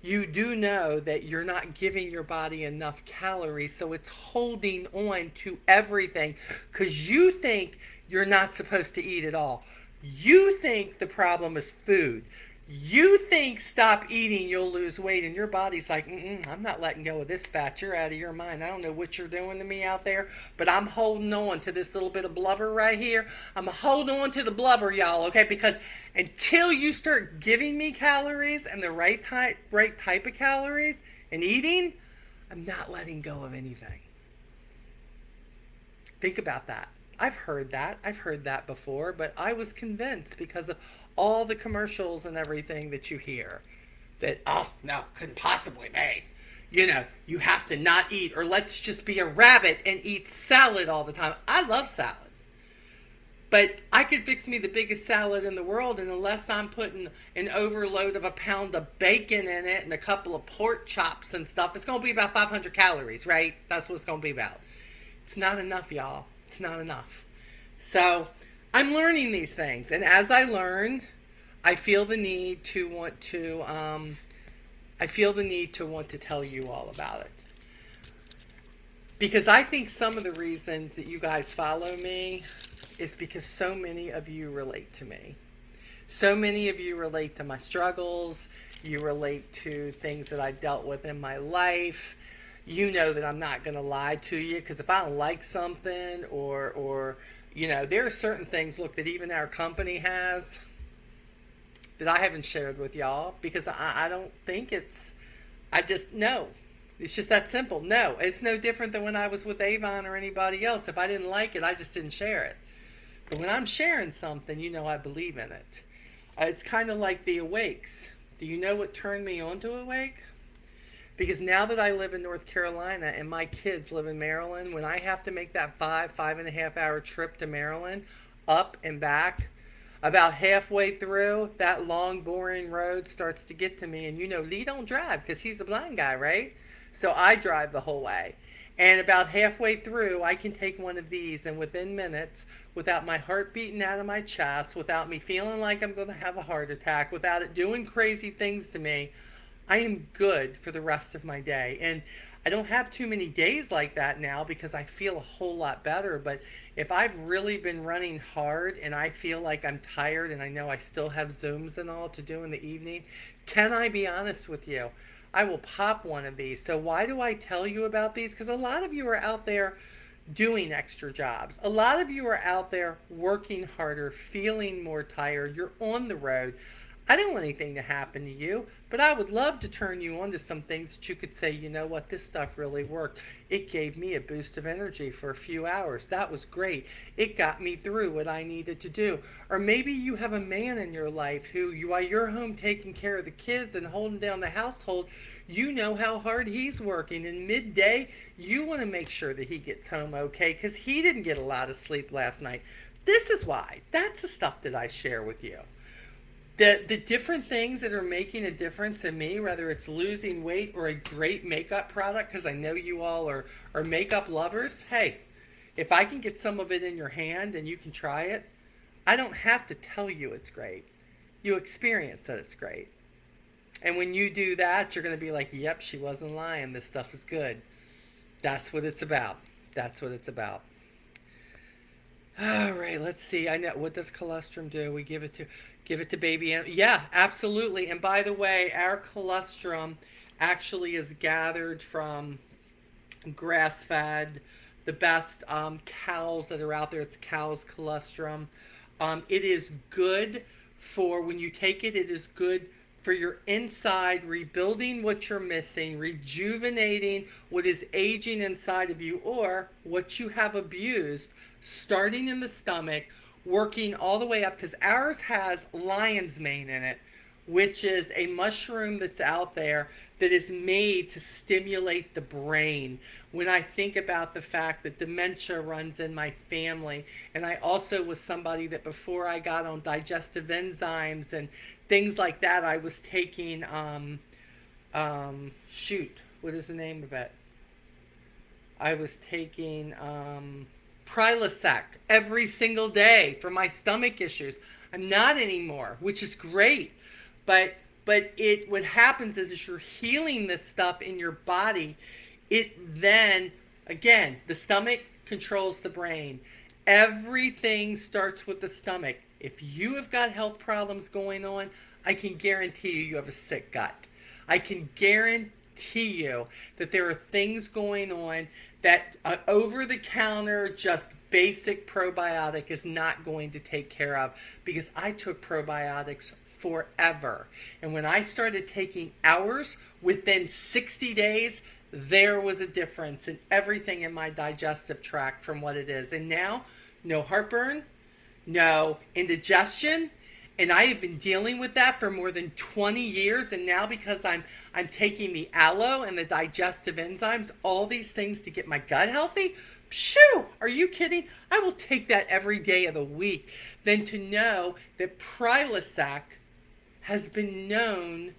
You do know that you're not giving your body enough calories, so it's holding on to everything because you think you're not supposed to eat at all. You think the problem is food. You think stop eating, you'll lose weight, and your body's like, I'm not letting go of this fat. You're out of your mind. I don't know what you're doing to me out there, but I'm holding on to this little bit of blubber right here. I'm holding on to the blubber, y'all, okay? Because until you start giving me calories and the right type of calories and eating, I'm not letting go of anything. Think about that. I've heard that before, but I was convinced because of all the commercials and everything that you hear that, oh, no, couldn't possibly be. You know, you have to not eat, or let's just be a rabbit and eat salad all the time. I love salad. But I could fix me the biggest salad in the world, and unless I'm putting an overload of a pound of bacon in it and a couple of pork chops and stuff, it's going to be about 500 calories, right? That's what it's going to be about. It's not enough, y'all. It's not enough. So I'm learning these things, and as I learn, I feel the need to want to tell you all about it. Because I think some of the reason that you guys follow me is because so many of you relate to me. So many of you relate to my struggles. You relate to things that I've dealt with in my life. You know that I'm not going to lie to you, because if I don't like something or you know, there are certain things, look, that even our company has that I haven't shared with y'all because I don't think I just, no. It's just that simple. No, it's no different than when I was with Avon or anybody else. If I didn't like it, I just didn't share it. But when I'm sharing something, you know I believe in it. It's kind of like the Awakes. Do you know what turned me on to Awake? Because now that I live in North Carolina and my kids live in Maryland, when I have to make that 5.5 hour trip to Maryland, up and back, about halfway through, that long, boring road starts to get to me. And you know, Lee don't drive because he's a blind guy, right? So I drive the whole way. And about halfway through, I can take one of these, and within minutes, without my heart beating out of my chest, without me feeling like I'm going to have a heart attack, without it doing crazy things to me, I am good for the rest of my day. And I don't have too many days like that now because I feel a whole lot better. But if I've really been running hard and I feel like I'm tired and I know I still have Zooms and all to do in the evening, can I be honest with you? I will pop one of these. So why do I tell you about these? Because a lot of you are out there doing extra jobs. A lot of you are out there working harder, feeling more tired. You're on the road. I don't want anything to happen to you, but I would love to turn you on to some things that you could say, you know what, this stuff really worked. It gave me a boost of energy for a few hours. That was great. It got me through what I needed to do. Or maybe you have a man in your life who, while you're home taking care of the kids and holding down the household, you know how hard he's working. And midday, you want to make sure that he gets home okay because he didn't get a lot of sleep last night. This is why. That's the stuff that I share with you. The different things that are making a difference in me, whether it's losing weight or a great makeup product, because I know you all are makeup lovers. Hey, if I can get some of it in your hand and you can try it, I don't have to tell you it's great. You experience that it's great. And when you do that, you're going to be like, yep, she wasn't lying. This stuff is good. That's what it's about. That's what it's about. All right, let's see. I know, what does colostrum do? We give it to baby. Yeah, absolutely. And by the way, our colostrum actually is gathered from grass-fed, the best cows that are out there. It's cow's colostrum. It is good for when you take it. It is good for your inside, rebuilding what you're missing, rejuvenating what is aging inside of you or what you have abused, starting in the stomach, working all the way up, because ours has lion's mane in it, which is a mushroom that's out there that is made to stimulate the brain. When I think about the fact that dementia runs in my family, and I also was somebody that before I got on digestive enzymes and things like that, I was taking, what is the name of it? I was taking Prilosec every single day for my stomach issues. I'm not anymore, which is great. But what happens is as you're healing this stuff in your body, it then, again, the stomach controls the brain. Everything starts with the stomach. If you have got health problems going on, I can guarantee you have a sick gut. I can guarantee you that there are things going on that over-the-counter, just basic probiotic is not going to take care of, because I took probiotics forever. And when I started taking ours, within 60 days, there was a difference in everything in my digestive tract from what it is. And now, no heartburn, no indigestion, and I have been dealing with that for more than 20 years. And now because I'm taking the aloe and the digestive enzymes, all these things to get my gut healthy, shoo, are you kidding? I will take that every day of the week. Then to know that Prilosec has been known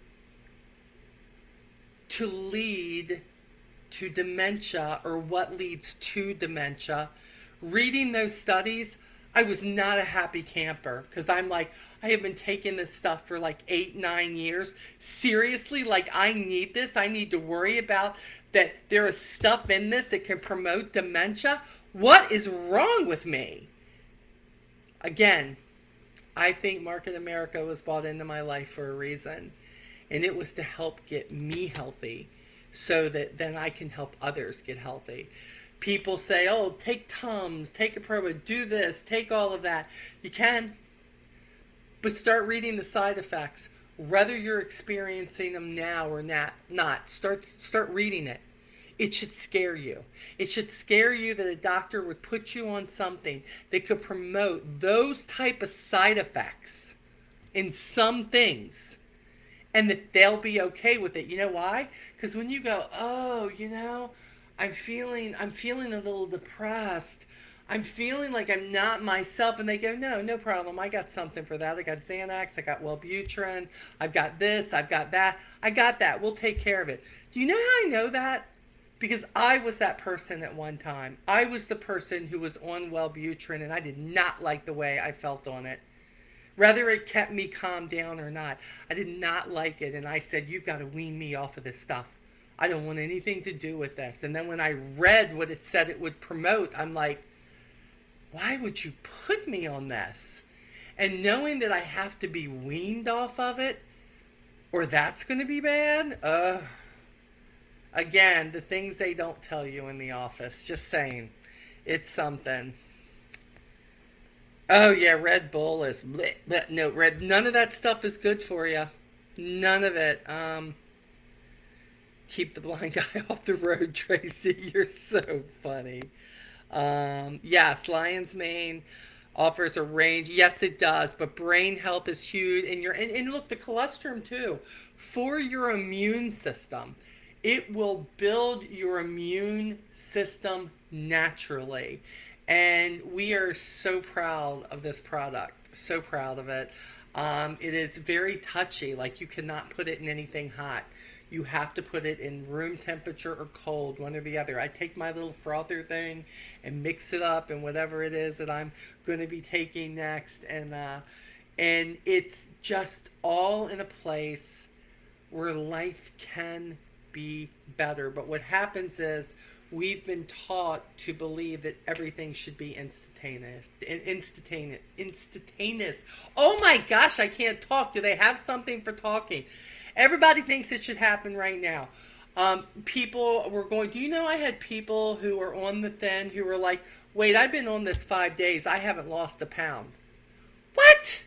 to lead to dementia, or what leads to dementia. Reading those studies, I was not a happy camper, because I'm like, I have been taking this stuff for like 8-9 years. Seriously, like I need this. I need to worry about that there is stuff in this that can promote dementia. What is wrong with me? Again, I think Market America was brought into my life for a reason, and it was to help get me healthy so that then I can help others get healthy. People say, oh, take Tums, take a Proba, do this, take all of that. You can, but start reading the side effects. Whether you're experiencing them now or not, start reading it. It should scare you. It should scare you that a doctor would put you on something that could promote those type of side effects in some things, and that they'll be okay with it. You know why? Because when you go, oh, I'm feeling a little depressed. I'm feeling like I'm not myself. And they go, no problem. I got something for that. I got Xanax. I got Wellbutrin. I've got this. I've got that. I got that. We'll take care of it. Do you know how I know that? Because I was that person at one time. I was the person who was on Wellbutrin, and I did not like the way I felt on it. Whether it kept me calm down or not, I did not like it. And I said, you've got to wean me off of this stuff. I don't want anything to do with this. And then when I read what it said it would promote, I'm like, why would you put me on this? And knowing that I have to be weaned off of it, or that's going to be bad, again, the things they don't tell you in the office, just saying. It's something. Oh yeah, Red Bull is bleh, bleh. No, red. None of that stuff is good for you. None of it. Keep the blind guy off the road, Tracy. You're so funny. Yes, Lion's Mane offers a range. Yes, it does, but brain health is huge, and look, the colostrum too for your immune system. It will build your immune system naturally, and we are so proud of this product. So proud of it. It is very touchy. Like you cannot put it in anything hot. You have to put it in room temperature or cold, one or the other. I take my little frother thing and mix it up in whatever it is that I'm going to be taking next, and it's just all in a place where life can be better. But what happens is we've been taught to believe that everything should be instantaneous. Oh my gosh, I can't talk. Do they have something for talking? Everybody thinks it should happen right now. People were going, do you know I had people who were on the thin who were like, wait, I've been on this 5 days. I haven't lost a pound. What?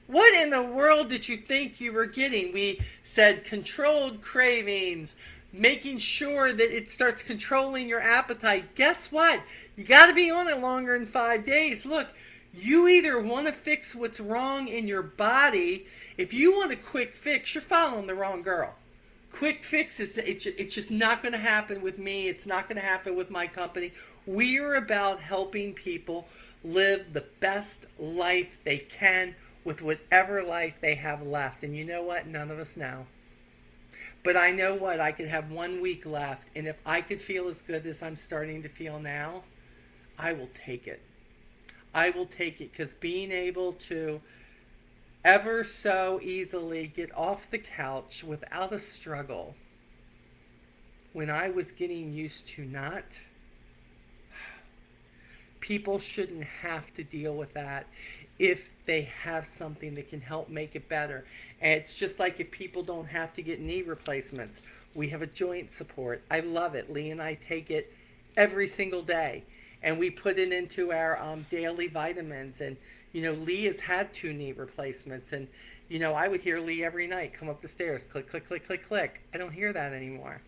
What in the world did you think you were getting? We said controlled cravings, making sure that it starts controlling your appetite. Guess what? You got to be on it longer than 5 days. Look, you either want to fix what's wrong in your body. If you want a quick fix, you're following the wrong girl. Quick fix it's just not going to happen with me. It's not going to happen with my company. We are about helping people live the best life they can with whatever life they have left. And you know what? None of us know. But I know what? I could have 1 week left. And if I could feel as good as I'm starting to feel now, I will take it. I will take it, because being able to ever so easily get off the couch without a struggle when I was getting used to not, people shouldn't have to deal with that if they have something that can help make it better. And it's just like if people don't have to get knee replacements. We have a joint support. I love it. Lee and I take it every single day. And we put it into our daily vitamins. And, Lee has had 2 knee replacements. And, I would hear Lee every night come up the stairs, click, click, click, click, click. I don't hear that anymore.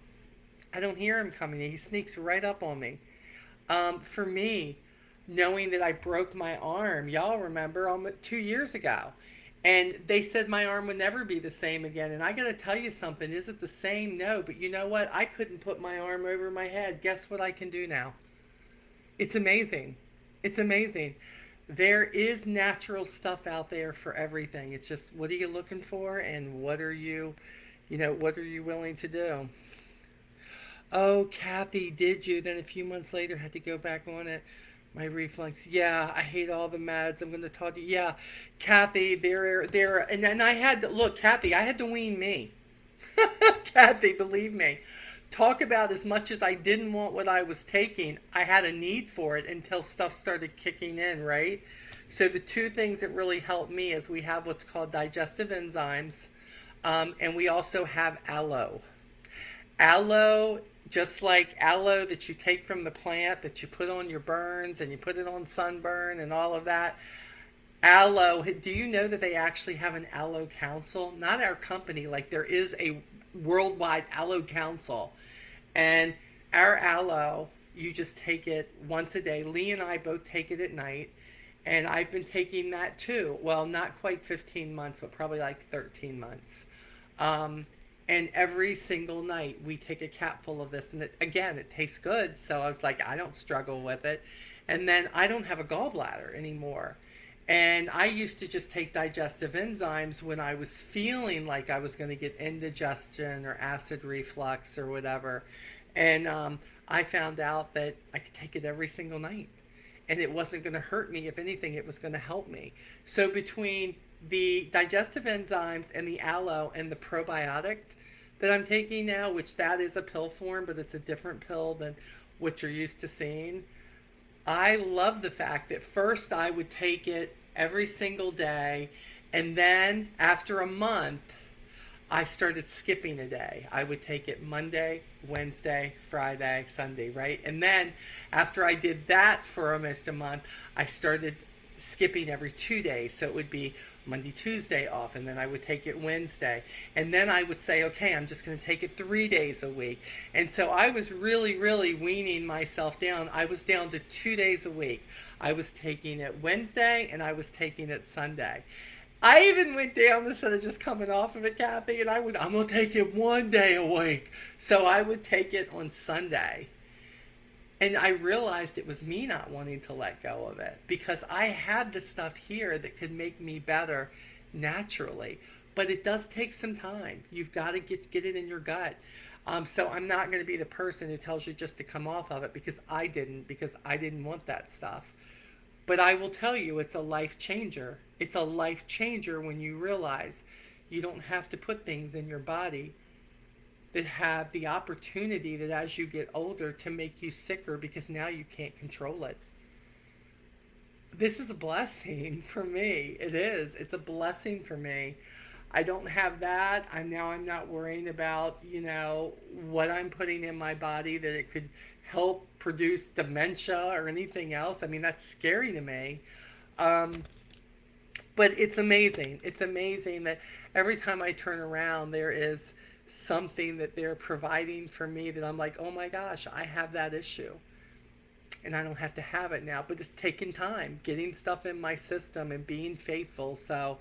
I don't hear him coming in. He sneaks right up on me. For me, knowing that I broke my arm, y'all remember, 2 years ago. And they said my arm would never be the same again. And I got to tell you something. Is it the same? No. But you know what? I couldn't put my arm over my head. Guess what I can do now? It's amazing. It's amazing. There is natural stuff out there for everything. It's just, what are you looking for, and what are you willing to do? Oh, Kathy, did you? Then a few months later had to go back on it. My reflux. Yeah, I hate all the meds. I'm going to talk to you. Yeah, Kathy, and I had to, look, Kathy, I had to wean me. Kathy, believe me. Talk about, as much as I didn't want what I was taking, I had a need for it until stuff started kicking in, right? So the 2 things that really helped me is we have what's called digestive enzymes, and we also have aloe. Aloe, just like aloe that you take from the plant that you put on your burns and you put it on sunburn and all of that. Aloe, do you know that they actually have an aloe council? Not our company, like there is a worldwide aloe council. And our aloe, you just take it once a day. Lee and I both take it at night. And I've been taking that too. Well, not quite 15 months, but probably like 13 months. And every single night we take a capful of this. And it tastes good. So I was like, I don't struggle with it. And then I don't have a gallbladder anymore. And I used to just take digestive enzymes when I was feeling like I was going to get indigestion or acid reflux or whatever. And I found out that I could take it every single night. And it wasn't going to hurt me. If anything, it was going to help me. So between the digestive enzymes and the aloe and the probiotic that I'm taking now, which that is a pill form, but it's a different pill than what you're used to seeing, I love the fact that first I would take it every single day, and then after a month, I started skipping a day. I would take it Monday, Wednesday, Friday, Sunday, right? And then after I did that for almost a month, I started skipping every 2 days. So it would be Monday, Tuesday off, and then I would take it Wednesday. And then I would say, okay, I'm just going to take it 3 days a week. And so I was really, really weaning myself down. I was down to 2 days a week. I was taking it Wednesday and I was taking it Sunday. I even went down instead of just coming off of it, Kathy, and I'm going to take it 1 day a week. So I would take it on Sunday. And I realized it was me not wanting to let go of it because I had the stuff here that could make me better naturally. But it does take some time. You've got to get it in your gut. So I'm not going to be the person who tells you just to come off of it because I didn't want that stuff. But I will tell you, it's a life changer. It's a life changer when you realize you don't have to put things in your body that have the opportunity that as you get older to make you sicker because now you can't control it. This is a blessing for me. It is. It's a blessing for me. I don't have that. I'm not worrying about, what I'm putting in my body that it could help produce dementia or anything else. I mean, that's scary to me. But it's amazing. It's amazing that every time I turn around, there is something that they're providing for me that I'm like, oh my gosh, I have that issue. And I don't have to have it now. But it's taking time, getting stuff in my system and being faithful. So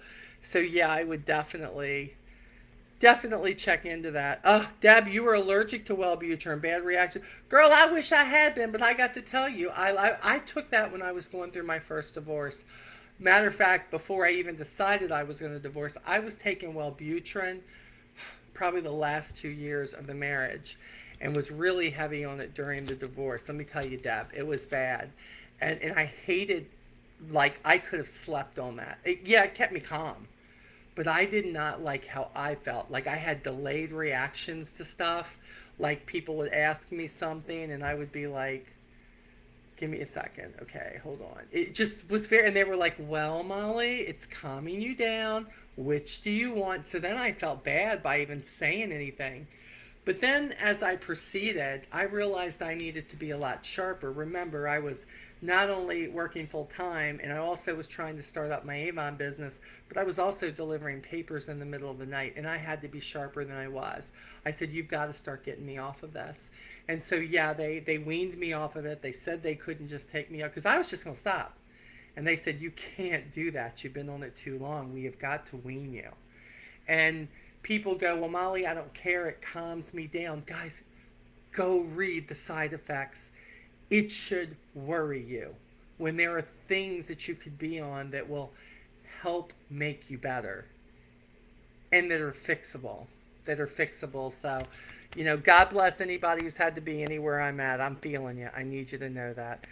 yeah, I would definitely check into that. Oh, Deb, you were allergic to Wellbutrin, bad reaction. Girl, I wish I had been, but I got to tell you, I took that when I was going through my first divorce. Matter of fact, before I even decided I was going to divorce, I was taking Wellbutrin probably the last 2 years of the marriage and was really heavy on it during the divorce. Let me tell you, Deb, it was bad. And I hated, like, I could have slept on that. It kept me calm. But I did not like how I felt. Like I had delayed reactions to stuff. Like people would ask me something and I would be like, give me a second. Okay, hold on. It just was fair. And they were like, well, Molly, it's calming you down. Which do you want? So then I felt bad by even saying anything. But then as I proceeded, I realized I needed to be a lot sharper. Remember, I was not only working full time, and I also was trying to start up my Avon business, but I was also delivering papers in the middle of the night, and I had to be sharper than I was. I said, you've got to start getting me off of this. And so, yeah, they weaned me off of it. They said they couldn't just take me out, because I was just going to stop. And they said, you can't do that. You've been on it too long. We have got to wean you. And people go, well, Molly, I don't care. It calms me down. Guys, go read the side effects. It should worry you when there are things that you could be on that will help make you better and that are fixable. So, God bless anybody who's had to be anywhere I'm at. I'm feeling you. I need you to know that.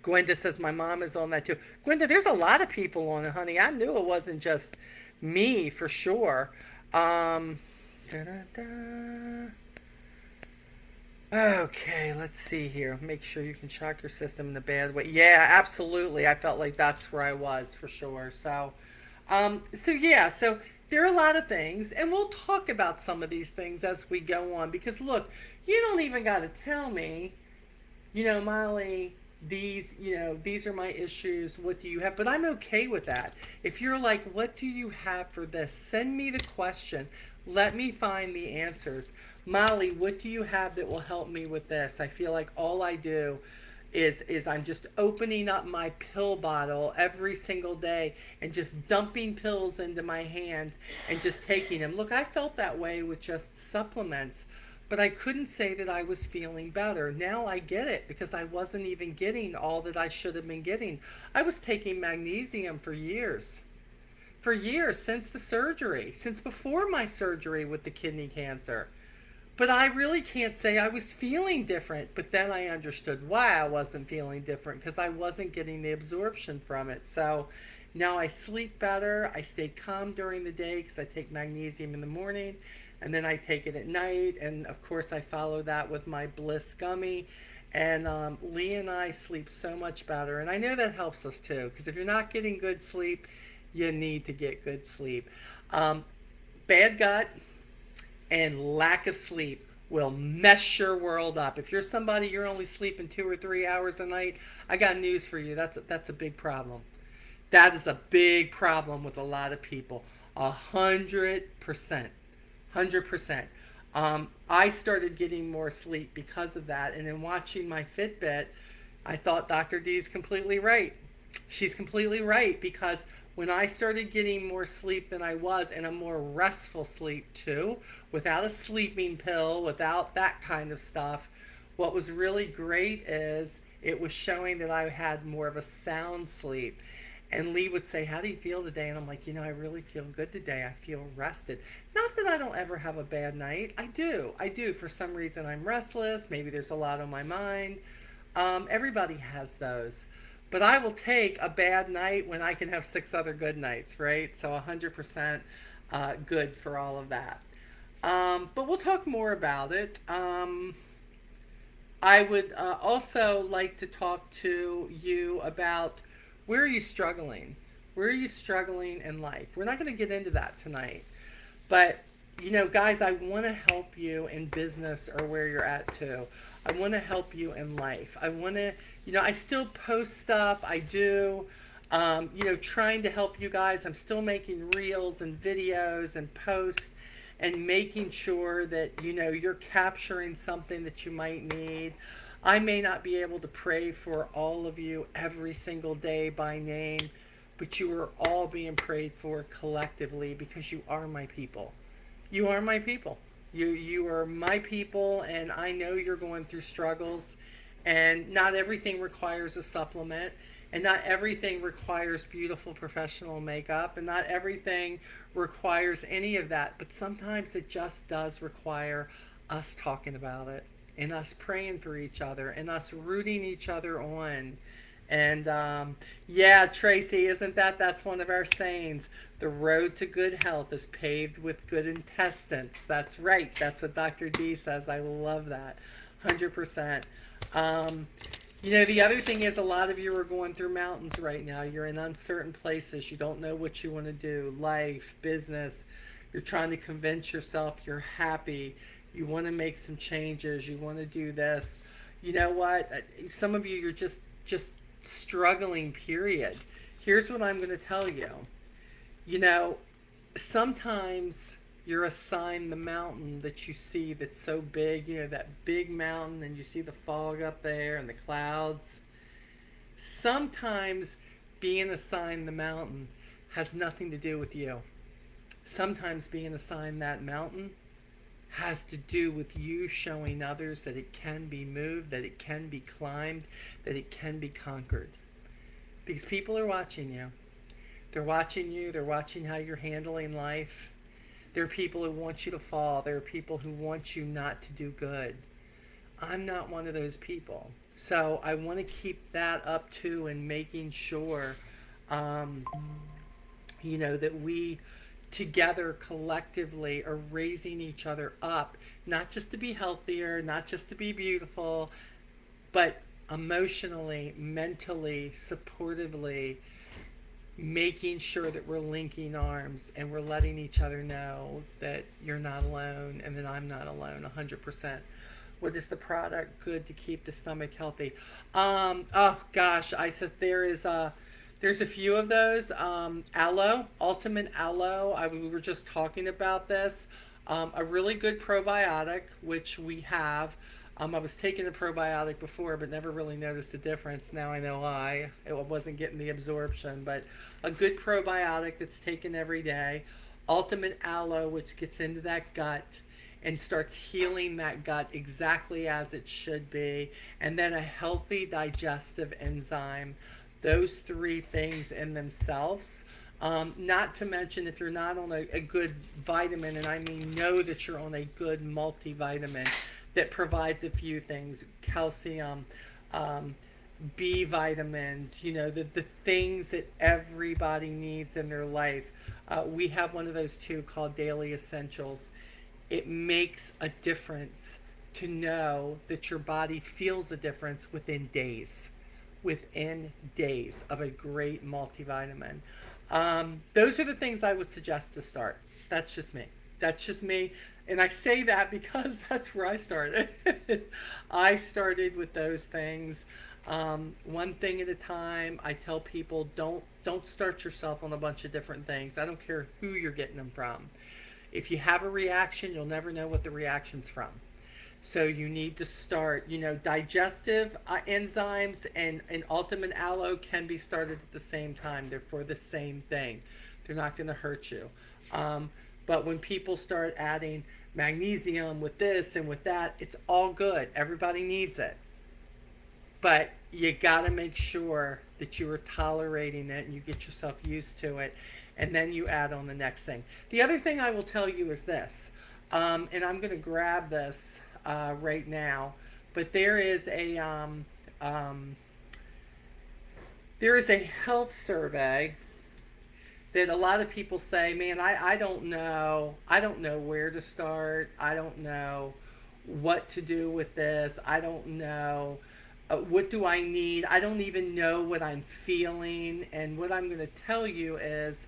Gwenda says my mom is on that too. Gwenda, there's a lot of people on it, honey. I knew it wasn't just me for sure. Okay, let's see here. Make sure you can shock your system in a bad way. Yeah, absolutely. I felt like that's where I was for sure. So there are a lot of things, and we'll talk about some of these things as we go on. Because look, you don't even got to tell me, Molly, these are my issues. What do you have? But I'm okay with that. If you're like, what do you have for this? Send me the question. Let me find the answers. Molly, what do you have that will help me with this? I feel like all I do is I'm just opening up my pill bottle every single day and just dumping pills into my hands and just taking them. Look, I felt that way with just supplements, but I couldn't say that I was feeling better. Now I get it because I wasn't even getting all that I should have been getting. I was taking magnesium for years. For years, since the surgery, since before my surgery with the kidney cancer. But I really can't say I was feeling different. But then I understood why I wasn't feeling different, because I wasn't getting the absorption from it. So now I sleep better. I stay calm during the day because I take magnesium in the morning, and then I take it at night. And of course, I follow that with my Bliss gummy. And Lee and I sleep so much better. And I know that helps us too, because if you're not getting good sleep, You need to get good sleep. Um, Bad gut and lack of sleep will mess your world up. If you're somebody you're only sleeping 2 or 3 hours a night, I got news for you. That's a big problem. That is a big problem with a lot of people. 100%. 100%. I started getting more sleep because of that. And in watching my Fitbit, I thought Dr. D is completely right. She's completely right because when I started getting more sleep than I was, and a more restful sleep too, without a sleeping pill, without that kind of stuff, what was really great is it was showing that I had more of a sound sleep. And Lee would say, "How do you feel today?" And I'm like, I really feel good today. I feel rested. Not that I don't ever have a bad night. I do. I do. For some reason, I'm restless. Maybe there's a lot on my mind. Everybody has those. But I will take a bad night when I can have 6 other good nights, right? So 100% good for all of that. But we'll talk more about it. I would also like to talk to you about where are you struggling? Where are you struggling in life? We're not going to get into that tonight. But, guys, I want to help you in business or where you're at too. I want to help you in life. I want to, I still post stuff. I do. Trying to help you guys. I'm still making reels and videos and posts and making sure that, you're capturing something that you might need. I may not be able to pray for all of you every single day by name, but you are all being prayed for collectively because you are my people. You are my people. You are my people, and I know you're going through struggles, and not everything requires a supplement, and not everything requires beautiful professional makeup, and not everything requires any of that, but sometimes it just does require us talking about it, and us praying for each other, and us rooting each other on. And yeah, Tracy, isn't that's one of our sayings? The road to good health is paved with good intestines. That's right. That's what Dr. D says. I love that. 100%. The other thing is a lot of you are going through mountains right now. You're in uncertain places. You don't know what you want to do. Life, business. You're trying to convince yourself you're happy. You want to make some changes. You want to do this. You know what? Some of you, you're just struggling, period. Here's what I'm going to tell you. Sometimes you're assigned the mountain that you see that's so big, that big mountain, and you see the fog up there and the clouds. Sometimes being assigned the mountain has nothing to do with you. Sometimes being assigned that mountain has to do with you showing others that it can be moved, that it can be climbed, that it can be conquered. Because people are watching you. They're watching you. They're watching how you're handling life. There are people who want you to fall. There are people who want you not to do good. I'm not one of those people. So I want to keep that up too, and making sure, that we together collectively are raising each other up, not just to be healthier, not just to be beautiful, but emotionally, mentally, supportively, making sure that we're linking arms and we're letting each other know that you're not alone and that I'm not alone. 100%. What is the product? Good to keep the stomach healthy. Oh gosh, I said there's a few of those. Aloe, Ultimate Aloe. We were just talking about this. A really good probiotic, which we have. I was taking a probiotic before, but never really noticed the difference. Now I know why. It wasn't getting the absorption, but a good probiotic that's taken every day. Ultimate Aloe, which gets into that gut and starts healing that gut exactly as it should be. And then a healthy digestive enzyme. Those three things in themselves. Not to mention if you're not on a good vitamin, and I mean know that you're on a good multivitamin that provides a few things, calcium, B vitamins, the things that everybody needs in their life. We have one of those too called Daily Essentials. It makes a difference to know that your body feels a difference within days of a great multivitamin. Those are the things I would suggest to start. That's just me. That's just me. And I say that because that's where I started. I started with those things. One thing at a time. I tell people don't start yourself on a bunch of different things. I don't care who you're getting them from. If you have a reaction, you'll never know what the reaction's from. So you need to start, digestive enzymes and ultimate aloe can be started at the same time. They're for the same thing. They're not going to hurt you. But when people start adding magnesium with this and with that, it's all good. Everybody needs it. But you got to make sure that you are tolerating it and you get yourself used to it. And then you add on the next thing. The other thing I will tell you is this, and I'm going to grab this right now, but there is a health survey that a lot of people say, man, I don't know. I don't know where to start. I don't know what to do with this. I don't know. What do I need? I don't even know what I'm feeling. And what I'm going to tell you is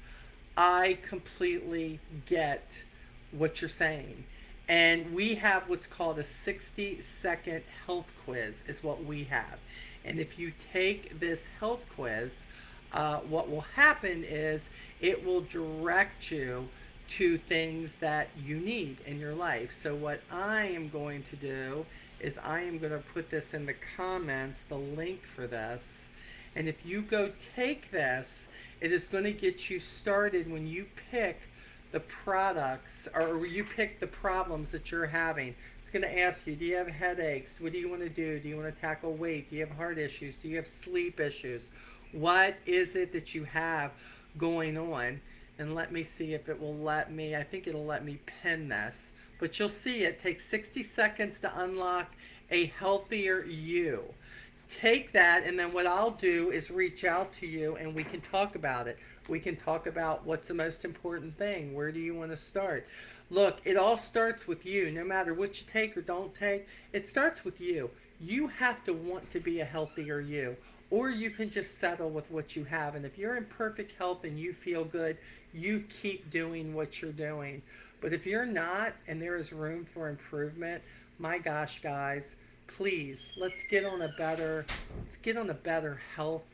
I completely get what you're saying. And we have what's called a 60-second health quiz is what we have. And if you take this health quiz, what will happen is it will direct you to things that you need in your life. So what I am going to do is I am going to put this in the comments, the link for this. And if you go take this, it is going to get you started when you pick the products or you pick the problems that you're having. It's going to ask you, do you have headaches? What do you want to do? Do you want to tackle weight? Do you have heart issues? Do you have sleep issues? What is it that you have going on? And let me see if it will let me. I think it'll let me pin this. But you'll see it takes 60 seconds to unlock a healthier you. Take that, and then what I'll do is reach out to you and we can talk about it. We can talk about what's the most important thing. Where do you want to start? Look, it all starts with you. No matter what you take or don't take, it starts with you. You have to want to be a healthier you, or you can just settle with what you have. And if you're in perfect health and you feel good, you keep doing what you're doing. But if you're not and there is room for improvement, my gosh, guys, please, let's get on a better health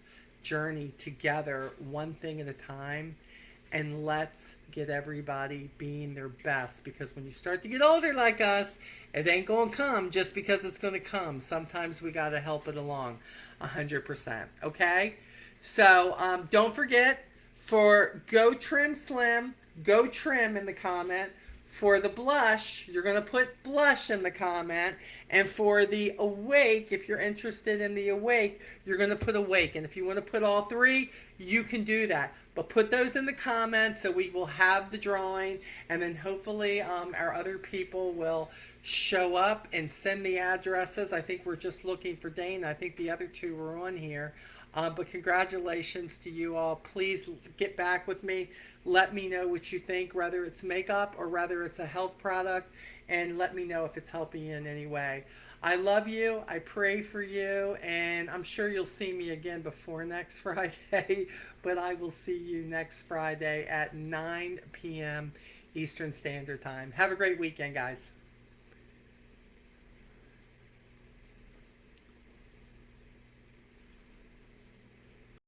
journey together, one thing at a time, and let's get everybody being their best, because when you start to get older like us, it ain't gonna come just because it's gonna come. Sometimes we gotta help it along 100%. Okay, so don't forget, for Go Trim Slim, Go Trim in the comment. For the blush, you're going to put blush in the comment. And for the awake, if you're interested in the awake, you're going to put awake. And if you want to put all three, you can do that. But put those in the comments so we will have the drawing. And then hopefully our other people will show up and send the addresses. I think we're just looking for Dana. I think the other two were on here. But congratulations to you all. Please get back with me. Let me know what you think, whether it's makeup or whether it's a health product, and let me know if it's helping you in any way. I love you. I pray for you, and I'm sure you'll see me again before next Friday, but I will see you next Friday at 9 p.m. Eastern Standard Time. Have a great weekend, guys.